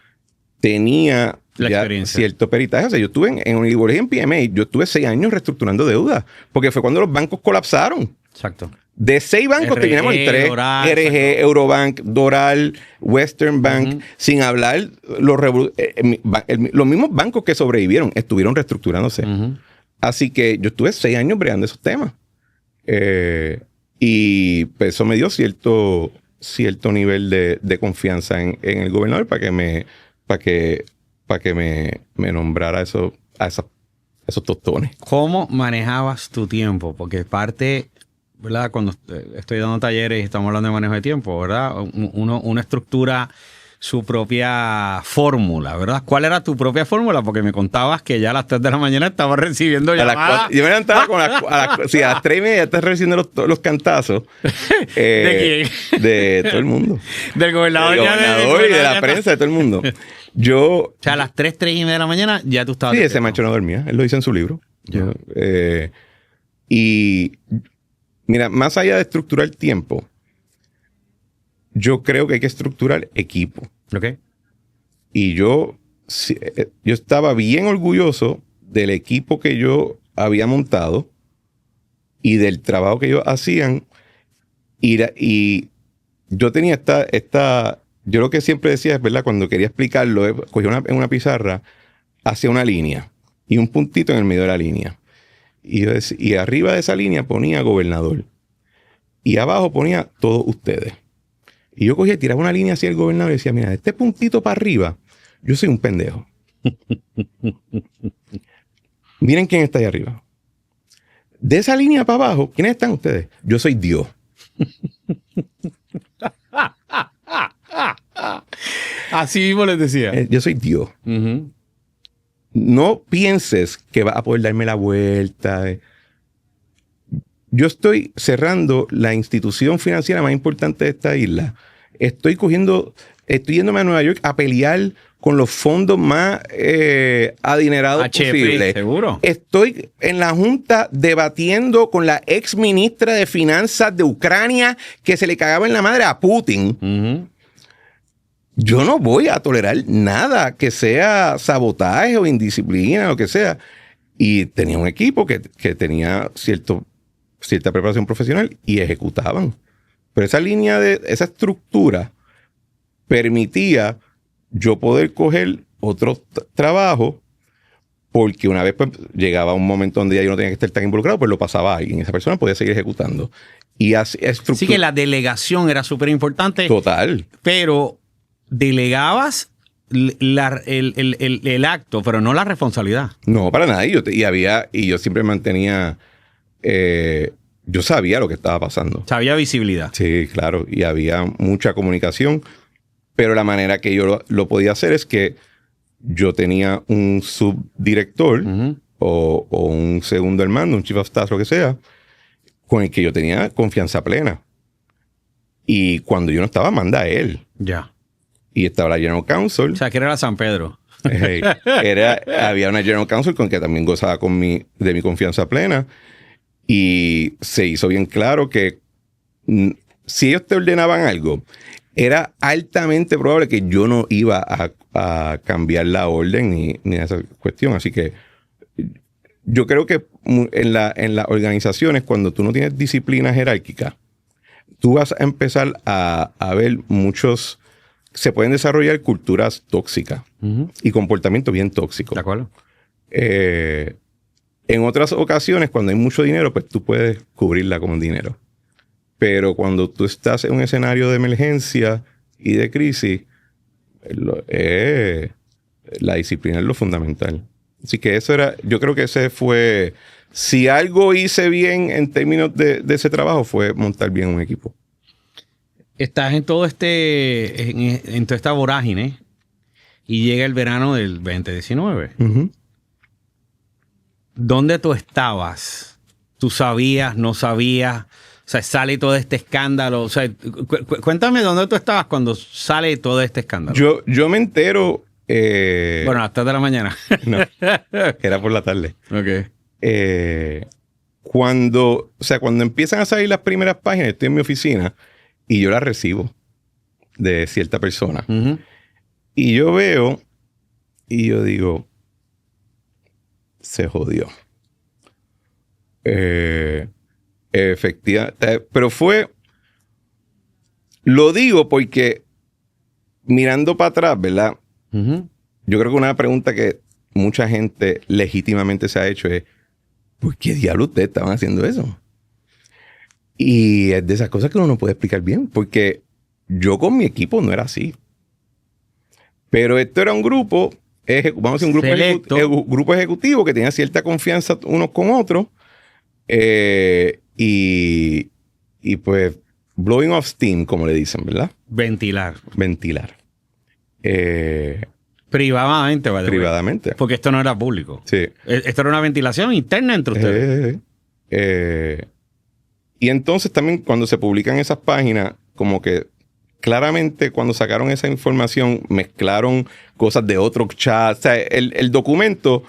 tenía ya cierto peritaje. O sea, yo estuve en Oligolería en PMA, yo estuve 6 años reestructurando deuda, porque fue cuando los bancos colapsaron. Exacto. De 6 bancos terminamos en 3. Doral, RG, exacto. Eurobank, Doral, Western Bank, uh-huh, sin hablar los mismos bancos que sobrevivieron estuvieron reestructurándose. Uh-huh. Así que yo estuve 6 años bregando esos temas. Y pues eso me dio cierto nivel de confianza en el gobernador para que me nombrara esos tostones. ¿Cómo manejabas tu tiempo? Porque parte, ¿verdad? Cuando estoy dando talleres y estamos hablando de manejo de tiempo, ¿verdad? Uno estructura su propia fórmula, ¿verdad? ¿Cuál era tu propia fórmula? Porque me contabas que ya a las 3 de la mañana estabas recibiendo llamadas. Yo me levantaba a las 3:30 estás recibiendo los cantazos. ¿De quién? De todo el mundo. Del gobernador. Del gobernador y de la prensa, de todo el mundo. O sea, a las 3:30 de la mañana ya tú estabas... Sí, ese macho no dormía. Él lo dice en su libro. Y mira, más allá de estructurar tiempo, yo creo que hay que estructurar equipo. Ok. Y yo estaba bien orgulloso del equipo que yo había montado y del trabajo que ellos hacían. Y yo tenía yo lo que siempre decía es, ¿verdad? Cuando quería explicarlo, cogía en una pizarra, hacía una línea y un puntito en el medio de la línea. Y arriba de esa línea ponía gobernador. Y abajo ponía todos ustedes. Y yo cogía, tiraba una línea hacia el gobernador y decía, mira, de este puntito para arriba, yo soy un pendejo. Miren quién está ahí arriba. De esa línea para abajo, ¿quiénes están ustedes? Yo soy Dios. Así mismo les decía. Yo soy Dios. Uh-huh. No pienses que vas a poder darme la vuelta. Yo estoy cerrando la institución financiera más importante de esta isla. Estoy yéndome a Nueva York a pelear con los fondos más adinerados posibles. ¿Seguro? Estoy en la Junta debatiendo con la ex ministra de Finanzas de Ucrania que se le cagaba en la madre a Putin. Uh-huh. Yo no voy a tolerar nada que sea sabotaje o indisciplina, lo que sea. Y tenía un equipo que tenía cierta preparación profesional y ejecutaban. Pero esa estructura permitía yo poder coger otro trabajo, porque una vez pues, llegaba un momento donde ya yo no tenía que estar tan involucrado, pues lo pasaba a alguien. Esa persona podía seguir ejecutando. Y así Sí que la delegación era súper importante. Total. Pero delegabas el acto, pero no la responsabilidad. No, para nada. Y yo siempre mantenía... yo sabía lo que estaba pasando. Había visibilidad. Sí, claro. Y había mucha comunicación. Pero la manera que yo lo podía hacer es que yo tenía un subdirector Uh-huh. o un segundo al mando, un chief of staff, lo que sea, con el que yo tenía confianza plena. Y cuando yo no estaba, manda a él. Ya. Y estaba la General Counsel. O sea, que era la San Pedro. Había una General Counsel con que también gozaba de mi confianza plena. Y se hizo bien claro que si ellos te ordenaban algo, era altamente probable que yo no iba a cambiar la orden ni esa cuestión. Así que yo creo que en las organizaciones, cuando tú no tienes disciplina jerárquica, tú vas a empezar a ver se pueden desarrollar culturas tóxicas Uh-huh. y comportamientos bien tóxicos. ¿De acuerdo? En otras ocasiones, cuando hay mucho dinero, pues tú puedes cubrirla con dinero. Pero cuando tú estás en un escenario de emergencia y de crisis, la disciplina es lo fundamental. Así que yo creo que ese fue, si algo hice bien en términos de ese trabajo, fue montar bien un equipo. Estás en todo en toda esta vorágine y llega el verano del 2019. Uh-huh. ¿Dónde tú estabas? ¿Tú sabías, no sabías? O sea, sale todo este escándalo. O sea, cuéntame dónde tú estabas cuando sale todo este escándalo. Yo me entero... bueno, a las 3 de la mañana. No, era por la tarde. Ok. Cuando empiezan a salir las primeras páginas, estoy en mi oficina y yo las recibo de cierta persona. Uh-huh. Y yo veo y yo digo, se jodió. Efectivamente. Pero lo digo porque mirando para atrás, ¿verdad? Uh-huh. Yo creo que una pregunta que mucha gente legítimamente se ha hecho es, ¿por qué diablos ustedes estaban haciendo eso? Y es de esas cosas que uno no puede explicar bien, porque yo con mi equipo no era así. Pero esto era un grupo, vamos a decir un grupo ejecutivo que tenía cierta confianza unos con otros. Y pues, blowing off steam, como le dicen, ¿verdad? Ventilar. Privadamente, ¿vale? Privadamente. Porque esto no era público. Sí. Esto era una ventilación interna entre ustedes. Y entonces también cuando se publican esas páginas, como que claramente cuando sacaron esa información, mezclaron cosas de otros chats. O sea, el documento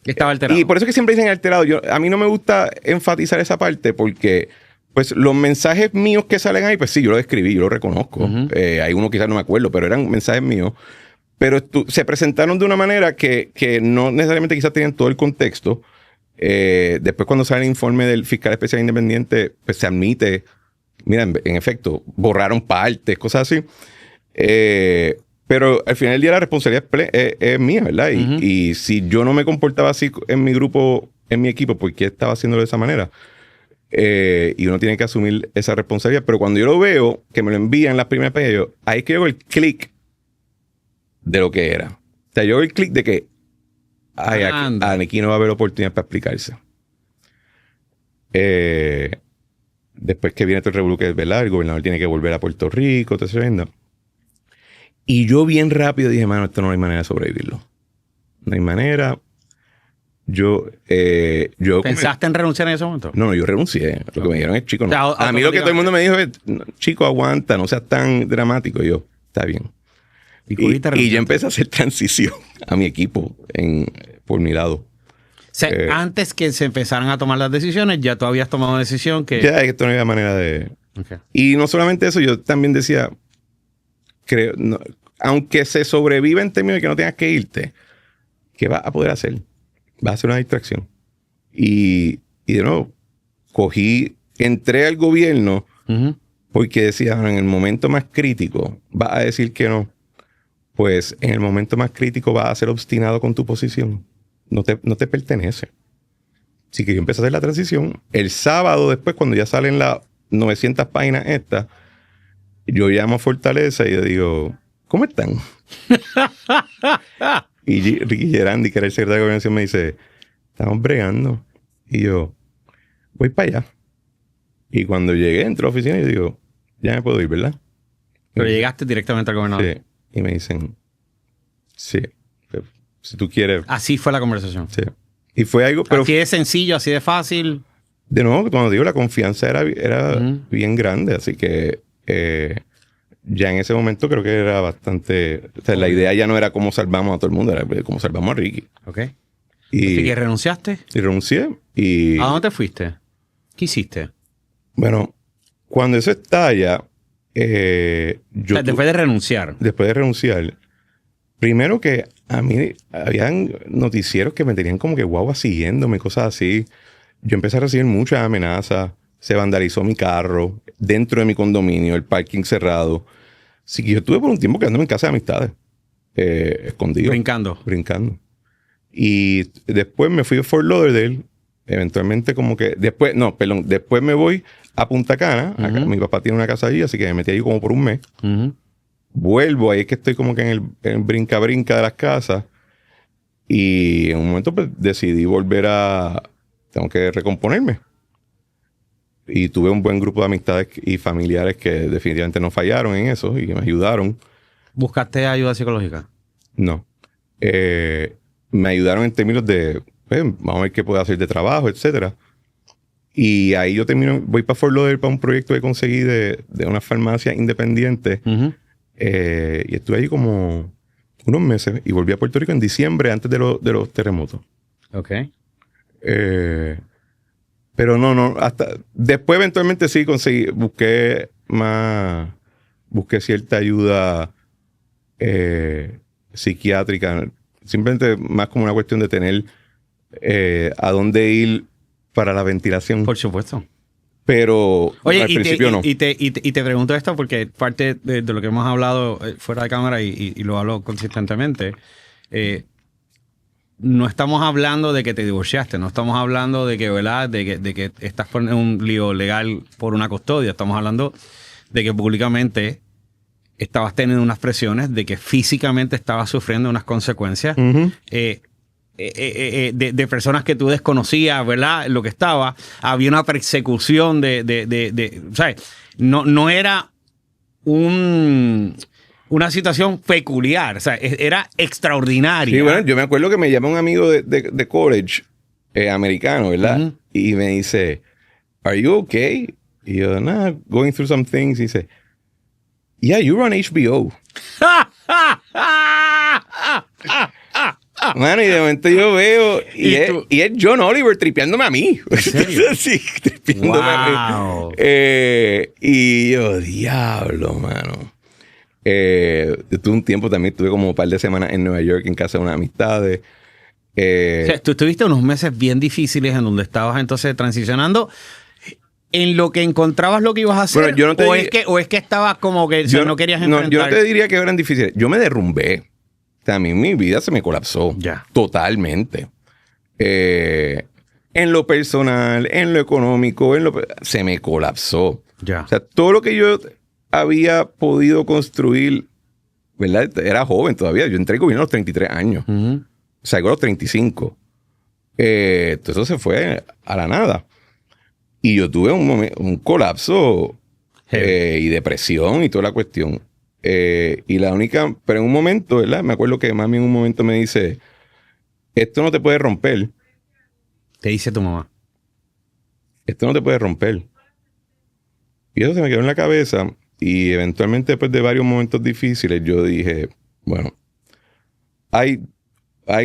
Estaba alterado. Y por eso es que siempre dicen alterado. A mí no me gusta enfatizar esa parte porque pues los mensajes míos que salen ahí, pues sí, yo lo escribí, yo lo reconozco. Hay uno quizás no me acuerdo, pero eran mensajes míos. Pero se presentaron de una manera que no necesariamente quizás tenían todo el contexto. Después cuando sale el informe del fiscal especial independiente, pues se admite, mira, en efecto, borraron partes, cosas así. Pero al final del día la responsabilidad es mía, ¿verdad? Y si yo no me comportaba así en mi grupo, en mi equipo, ¿por qué estaba haciéndolo de esa manera? Y uno tiene que asumir esa responsabilidad. Pero cuando yo lo veo, que me lo envían las primeras páginas, ahí es que hago el clic de lo que era. O sea, yo hago el clic de que aquí no va a haber oportunidad para explicarse. Después que viene todo el revolú, que es verdad, el gobernador tiene que volver a Puerto Rico, toda esa venda. Y yo bien rápido dije, mano, esto no hay manera de sobrevivirlo. No hay manera. ¿Pensaste en renunciar en ese momento? No, yo renuncié. Lo que me dijeron es, chico, no. O sea, a mí lo que todo el mundo me dijo es, chico, aguanta, no seas tan dramático. Y yo, está bien. Y yo empecé a hacer transición a mi equipo por mi lado. O sea, antes que se empezaran a tomar las decisiones, ya tú habías tomado una decisión que... Ya, esto no había manera de... Okay. Y no solamente eso, yo también decía, aunque se sobreviva en términos de que no tengas que irte, ¿qué vas a poder hacer? Vas a ser una distracción. Y de nuevo, entré al gobierno porque decía, en el momento más crítico, vas a decir que no. Pues en el momento más crítico vas a ser obstinado con tu posición. No te pertenece. Así que yo empecé a hacer la transición. El sábado después, cuando ya salen las 900 páginas estas, yo llamo a Fortaleza y le digo, ¿cómo están? Y Ricky Gerandi, que era el secretario de Gobernación, me dice, estamos bregando. Y yo, voy para allá. Y cuando llegué, entro a la oficina y digo, ya me puedo ir, ¿verdad? Pero llegaste directamente al gobernador. Sí. Y me dicen, sí, si tú quieres. Así fue la conversación. Sí. Y fue algo... Pero, así de sencillo, así de fácil. De nuevo, cuando digo, la confianza era bien grande. Así que ya en ese momento creo que era bastante... O sea, la idea ya no era cómo salvamos a todo el mundo, era cómo salvamos a Ricky. Ok. ¿Y que renunciaste? Y renuncié. ¿A dónde te fuiste? ¿Qué hiciste? Bueno, cuando eso estalla... después de renunciar. Después de renunciar. Primero que a mí habían noticieros que me tenían como que guagua siguiéndome, cosas así. Yo empecé a recibir muchas amenazas. Se vandalizó mi carro dentro de mi condominio, el parking cerrado. Así que yo estuve por un tiempo quedándome en casa de amistades. Escondido. Brincando. Y después me fui a Fort Lauderdale. Eventualmente como que... Después me voy a Punta Cana. Acá, mi papá tiene una casa allí, así que me metí allí como por un mes. Vuelvo, ahí es que estoy como que en el brinca-brinca de las casas. Y en un momento pues decidí tengo que recomponerme. Y tuve un buen grupo de amistades y familiares que definitivamente no fallaron en eso y me ayudaron. ¿Buscaste ayuda psicológica? No. Me ayudaron en términos de, vamos a ver qué puedo hacer de trabajo, etcétera. Y ahí yo voy para Fort Lauderdale para un proyecto que conseguí de una farmacia independiente. Y estuve ahí como unos meses y volví a Puerto Rico en diciembre antes de los terremotos. Ok. Pero no, hasta después eventualmente sí busqué cierta ayuda psiquiátrica, simplemente más como una cuestión de tener a dónde ir para la ventilación. Por supuesto. Pero al principio no. Y te pregunto esto porque parte de lo que hemos hablado fuera de cámara y lo hablo consistentemente, no estamos hablando de que te divorciaste, no estamos hablando de que, ¿verdad? De que estás en un lío legal por una custodia. Estamos hablando de que públicamente estabas teniendo unas presiones, de que físicamente estabas sufriendo unas consecuencias de personas que tú desconocías, ¿verdad? Lo que estaba. Había una persecución ¿sabes? No era una situación peculiar, o sea, era extraordinaria. Sí, bueno, yo me acuerdo que me llama un amigo de college americano, ¿verdad? Y me dice, ¿Are you okay? Y yo, nah, going through some things. Y dice, yeah, you run HBO. Mano, y de momento yo veo ¿Y y es John Oliver tripeándome a mí. ¿En serio? Sí, tripeándome a Wow. mí. Y yo, diablo, mano. Yo tuve un tiempo también, tuve como un par de semanas en Nueva York en casa de unas amistades. O sea, tú estuviste unos meses bien difíciles en donde estabas entonces transicionando en lo que encontrabas lo que ibas a hacer. Bueno, yo no te o, diría- es que estabas como que o sea, no querías enfrentar. yo no te diría que eran difíciles. Yo me derrumbé. O sea, a mí mi vida se me colapsó. Ya. Totalmente. En lo personal, en lo económico, se me colapsó. Ya. O sea, todo lo que yo había podido construir, ¿verdad? Era joven todavía. Yo entré al gobierno a los 33 años. Ujú. Salgo a los 35. Entonces eso se fue a la nada. Y yo tuve un colapso y depresión y toda la cuestión. Y la única, pero en un momento, ¿verdad? Me acuerdo que mami en un momento me dice, esto no te puede romper. Te dice tu mamá. Esto no te puede romper. Y eso se me quedó en la cabeza. Y eventualmente, después de varios momentos difíciles, yo dije, bueno, hay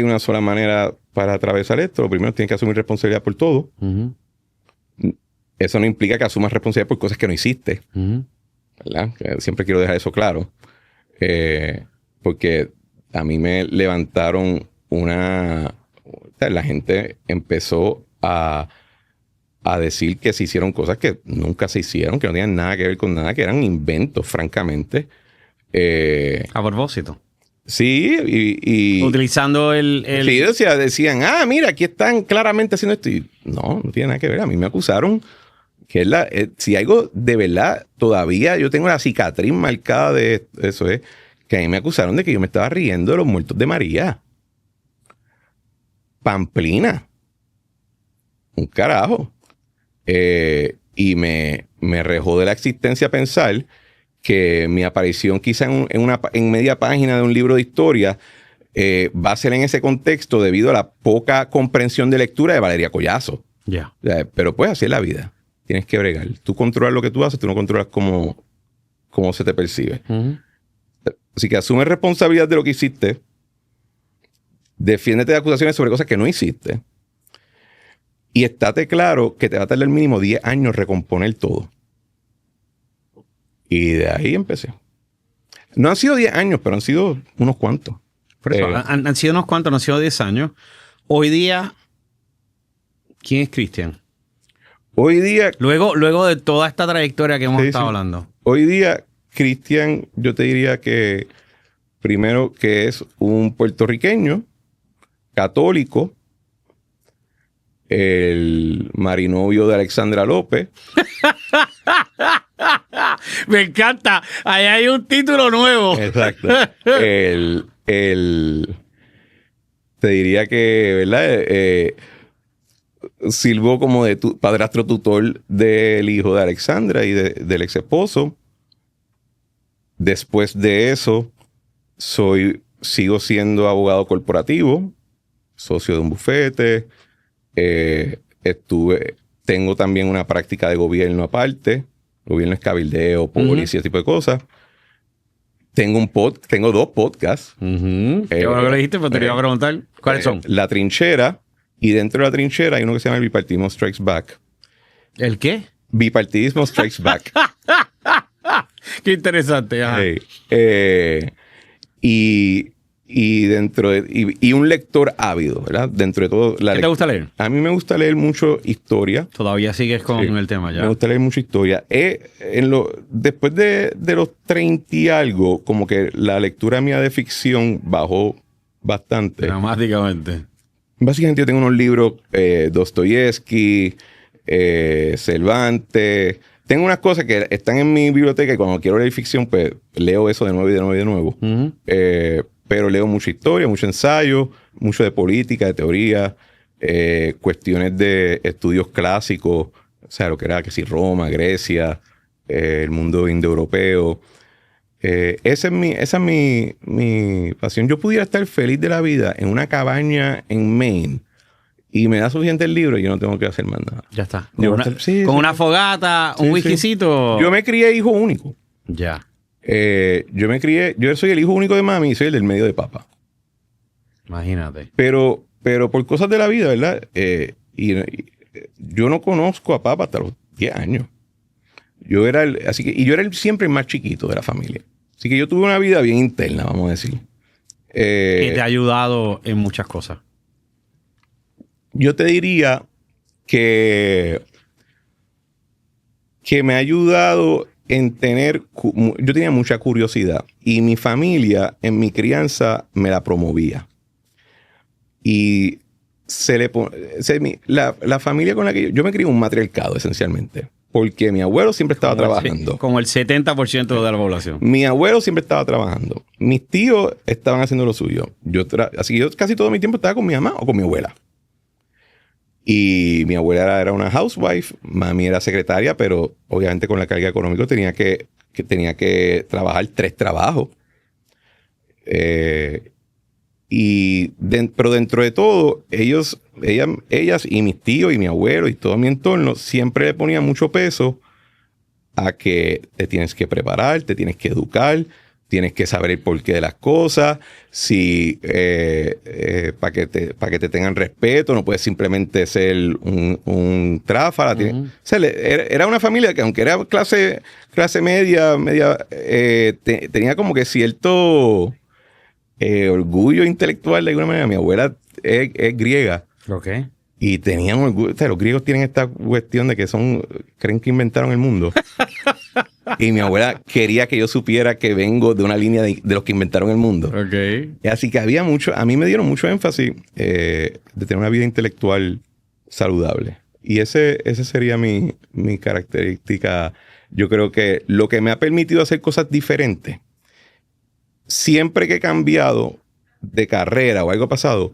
una sola manera para atravesar esto. Lo primero, tienes que asumir responsabilidad por todo. Ujú. Eso no implica que asumas responsabilidad por cosas que no hiciste, Ujú. ¿verdad? Que siempre quiero dejar eso claro. Porque a mí me levantaron o sea, la gente empezó a decir que se hicieron cosas que nunca se hicieron, que no tenían nada que ver con nada, que eran inventos, francamente. A propósito. Sí, Utilizando el... sí, o sea, decían, mira, aquí están claramente haciendo esto. Y no tiene nada que ver. A mí me acusaron que si algo de verdad, todavía yo tengo la cicatriz marcada de eso, es que a mí me acusaron de que yo me estaba riendo de los muertos de María. Pamplina. Un carajo. Y me rejó de la existencia pensar que mi aparición quizá en media página de un libro de historia va a ser en ese contexto debido a la poca comprensión de lectura de Valeria Collazo. Ya. O sea, pero pues así es la vida. Tienes que bregar. Tú controlas lo que tú haces, tú no controlas cómo se te percibe. Ujú. Así que asume responsabilidad de lo que hiciste. Defiéndete de acusaciones sobre cosas que no hiciste. Y estate claro que te va a tardar mínimo 10 años recomponer todo. Y de ahí empecé. No han sido 10 años, pero han sido unos cuantos. Por eso, han sido unos cuantos, no han sido 10 años. Hoy día, ¿quién es Cristian? Hoy día, Luego de toda esta trayectoria que hemos Sí, estado sí. hablando. hoy día, Cristian, yo te diría que primero que es un puertorriqueño, católico, el marinovio de Alexandra López. Me encanta. Ahí hay un título nuevo. Exacto. Te diría que, ¿verdad? Sirvo como de padrastro tutor del hijo de Alexandra y del ex esposo. Después de eso, sigo siendo abogado corporativo, socio de un bufete. Tengo también una práctica de gobierno aparte. Gobierno es cabildeo, policía, ese tipo de cosas. Tengo dos podcasts. Ujú. Qué bueno que lo dijiste, pero te lo iba a preguntar. ¿Cuáles son? La Trinchera. Y dentro de La Trinchera hay uno que se llama el Bipartidismo Strikes Back. ¿El qué? Bipartidismo Strikes Back. Qué interesante. Ajá. Y dentro de... Y un lector ávido, ¿verdad? Dentro de todo... ¿Qué te gusta leer? A mí me gusta leer mucho historia. Todavía sigues con Sí. el tema ya. Me gusta leer mucha historia. Después de los 30 y algo, como que la lectura mía de ficción bajó bastante. Dramáticamente. Básicamente yo tengo unos libros, Dostoyevsky, Cervantes. Tengo unas cosas que están en mi biblioteca y cuando quiero leer ficción, pues leo eso de nuevo y de nuevo y de nuevo. Ujú. Pero leo mucha historia, mucho ensayo, mucho de política, de teoría, cuestiones de estudios clásicos, o sea, lo que era que si Roma, Grecia, el mundo indoeuropeo. Esa es mi pasión. Yo pudiera estar feliz de la vida en una cabaña en Maine y me da suficiente el libro y yo no tengo que hacer más nada. Ya está. Yo Con, una, sí, con sí. una fogata, un Sí, whiskycito. Yo me crié hijo único. Ya. Yo soy el hijo único de mami y soy el del medio de papá. Imagínate. Pero por cosas de la vida, ¿verdad? Yo no conozco a papá hasta los 10 años. Yo era siempre el más chiquito de la familia. Así que yo tuve una vida bien interna, vamos a decir. Que te ha ayudado en muchas cosas. Yo te diría que me ha ayudado en yo tenía mucha curiosidad y mi familia en mi crianza me la promovía. Y la familia con la que yo me crié un matriarcado esencialmente, porque mi abuelo siempre estaba trabajando. Como el 70% de la población. Mi abuelo siempre estaba trabajando. Mis tíos estaban haciendo lo suyo. Así que yo casi todo mi tiempo estaba con mi mamá o con mi abuela. Y mi abuela era una housewife, mami era secretaria, pero obviamente con la carga económica tenía que trabajar 3 trabajos. Pero dentro de todo, ellas y mis tíos y mi abuelo y todo mi entorno siempre le ponían mucho peso a que te tienes que preparar, te tienes que educar, tienes que saber el porqué de las cosas, para que te tengan respeto, no puedes simplemente ser un tráfala. O sea, era una familia que aunque era clase media, tenía como que cierto orgullo intelectual de alguna manera. Mi abuela es griega. Ok. Y tenían orgullo. O sea, los griegos tienen esta cuestión de que creen que inventaron el mundo. Y mi abuela quería que yo supiera que vengo de una línea de los que inventaron el mundo. Ok. Y así que a mí me dieron mucho énfasis de tener una vida intelectual saludable. Y ese sería mi característica. Yo creo que lo que me ha permitido hacer cosas diferentes, siempre que he cambiado de carrera o algo pasado,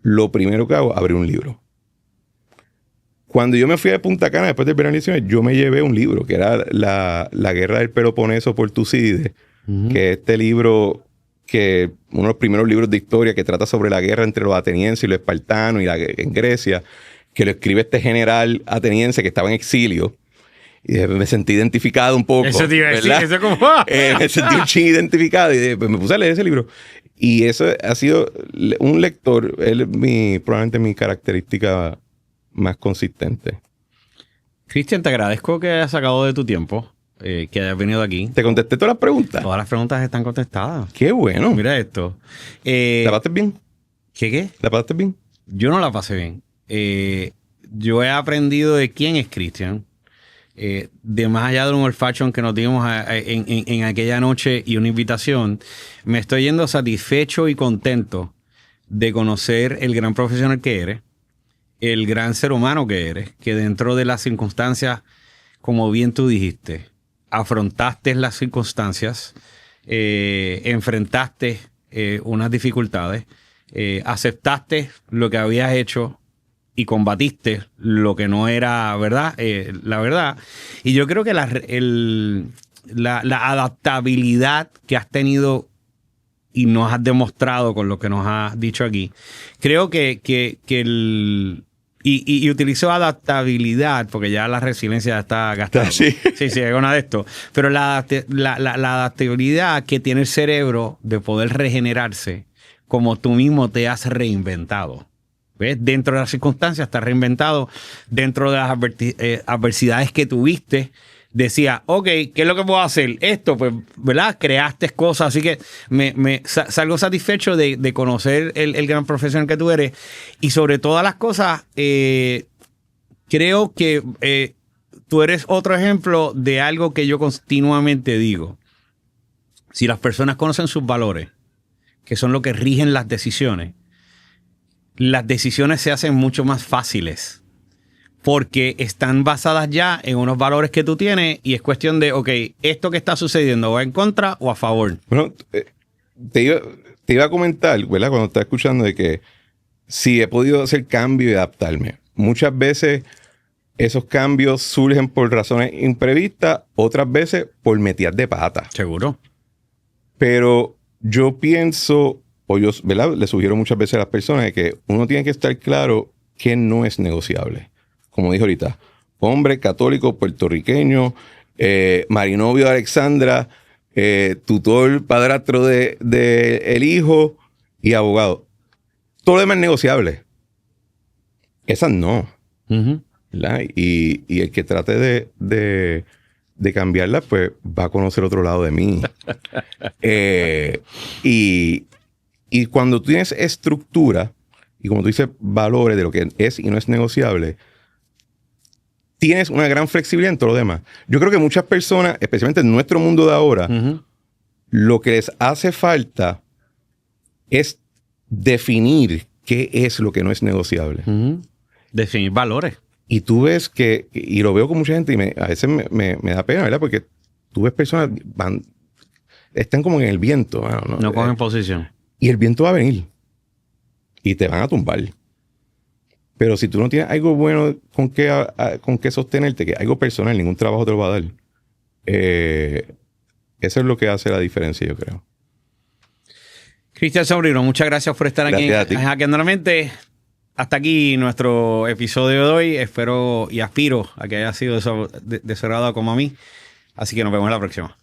lo primero que hago es abrir un libro. Cuando yo me fui a Punta Cana después del verano 19, yo me llevé un libro que era La Guerra del Peloponeso por Tucídides, que es este libro uno de los primeros libros de historia que trata sobre la guerra entre los atenienses y los espartanos en Grecia, que lo escribe este general ateniense que estaba en exilio. Y me sentí identificado un poco. Eso te iba a decir, eso como... me sentí un ching identificado y pues me puse a leer ese libro. Y eso ha sido un lector, probablemente mi característica más consistente. Cristian, te agradezco que hayas sacado de tu tiempo, que hayas venido aquí. ¿Te contesté todas las preguntas? Todas las preguntas están contestadas. ¡Qué bueno! Mira esto. ¿La pasaste bien? ¿Qué? ¿La pasaste bien? Yo no la pasé bien. Yo he aprendido de quién es Cristian. De más allá de un olfacho que nos dimos en aquella noche y una invitación, me estoy yendo satisfecho y contento de conocer el gran profesional que eres, el gran ser humano que eres, que dentro de las circunstancias, como bien tú dijiste, afrontaste las circunstancias, enfrentaste unas dificultades, aceptaste lo que habías hecho y combatiste lo que no era verdad, la verdad. Y yo creo que la adaptabilidad que has tenido y nos has demostrado con lo que nos has dicho aquí, creo que y utilizo adaptabilidad porque ya la resiliencia está gastada. Sí, es una de esto. Pero la adaptabilidad que tiene el cerebro de poder regenerarse como tú mismo te has reinventado. ¿Ves? Dentro de las circunstancias te has reinventado, dentro de las adversidades que tuviste, decía, ok, ¿qué es lo que puedo hacer? Esto, pues, ¿verdad? Creaste cosas, así que salgo satisfecho de conocer el gran profesional que tú eres. Y sobre todas las cosas, creo que tú eres otro ejemplo de algo que yo continuamente digo. Si las personas conocen sus valores, que son lo que rigen las decisiones se hacen mucho más fáciles porque están basadas ya en unos valores que tú tienes y es cuestión de, ok, esto que está sucediendo, ¿va en contra o a favor? Bueno, te iba a comentar, ¿verdad? Cuando estaba escuchando de que sí he podido hacer cambios y adaptarme. Muchas veces esos cambios surgen por razones imprevistas, otras veces por metidas de pata. Seguro. Pero yo pienso... ¿verdad? Le sugiero muchas veces a las personas de que uno tiene que estar claro que no es negociable. Como dije ahorita, hombre católico puertorriqueño, marinovio de Alexandra, tutor, padrastro de el hijo y abogado. Todo lo demás es negociable. Esas no. Ujú. ¿Verdad? Y el que trate de cambiarla, pues va a conocer otro lado de mí. Y cuando tú tienes estructura, y como tú dices, valores de lo que es y no es negociable, tienes una gran flexibilidad en todo lo demás. Yo creo que muchas personas, especialmente en nuestro mundo de ahora, Ujú. lo que les hace falta es definir qué es lo que no es negociable. Ujú. Definir valores. Y tú ves que, y lo veo con mucha gente, y a veces me da pena, ¿verdad? Porque tú ves personas, están como en el viento. No cogen posición. Y el viento va a venir. Y te van a tumbar. Pero si tú no tienes algo bueno con qué sostenerte, que algo personal, ningún trabajo te lo va a dar. Eso es lo que hace la diferencia, yo creo. Cristian Sobrino, muchas gracias por estar Gracias a aquí ti. en Hackeando la Mente. Hasta aquí nuestro episodio de hoy. Espero y aspiro a que haya sido de su agrado como a mí. Así que nos vemos en la próxima.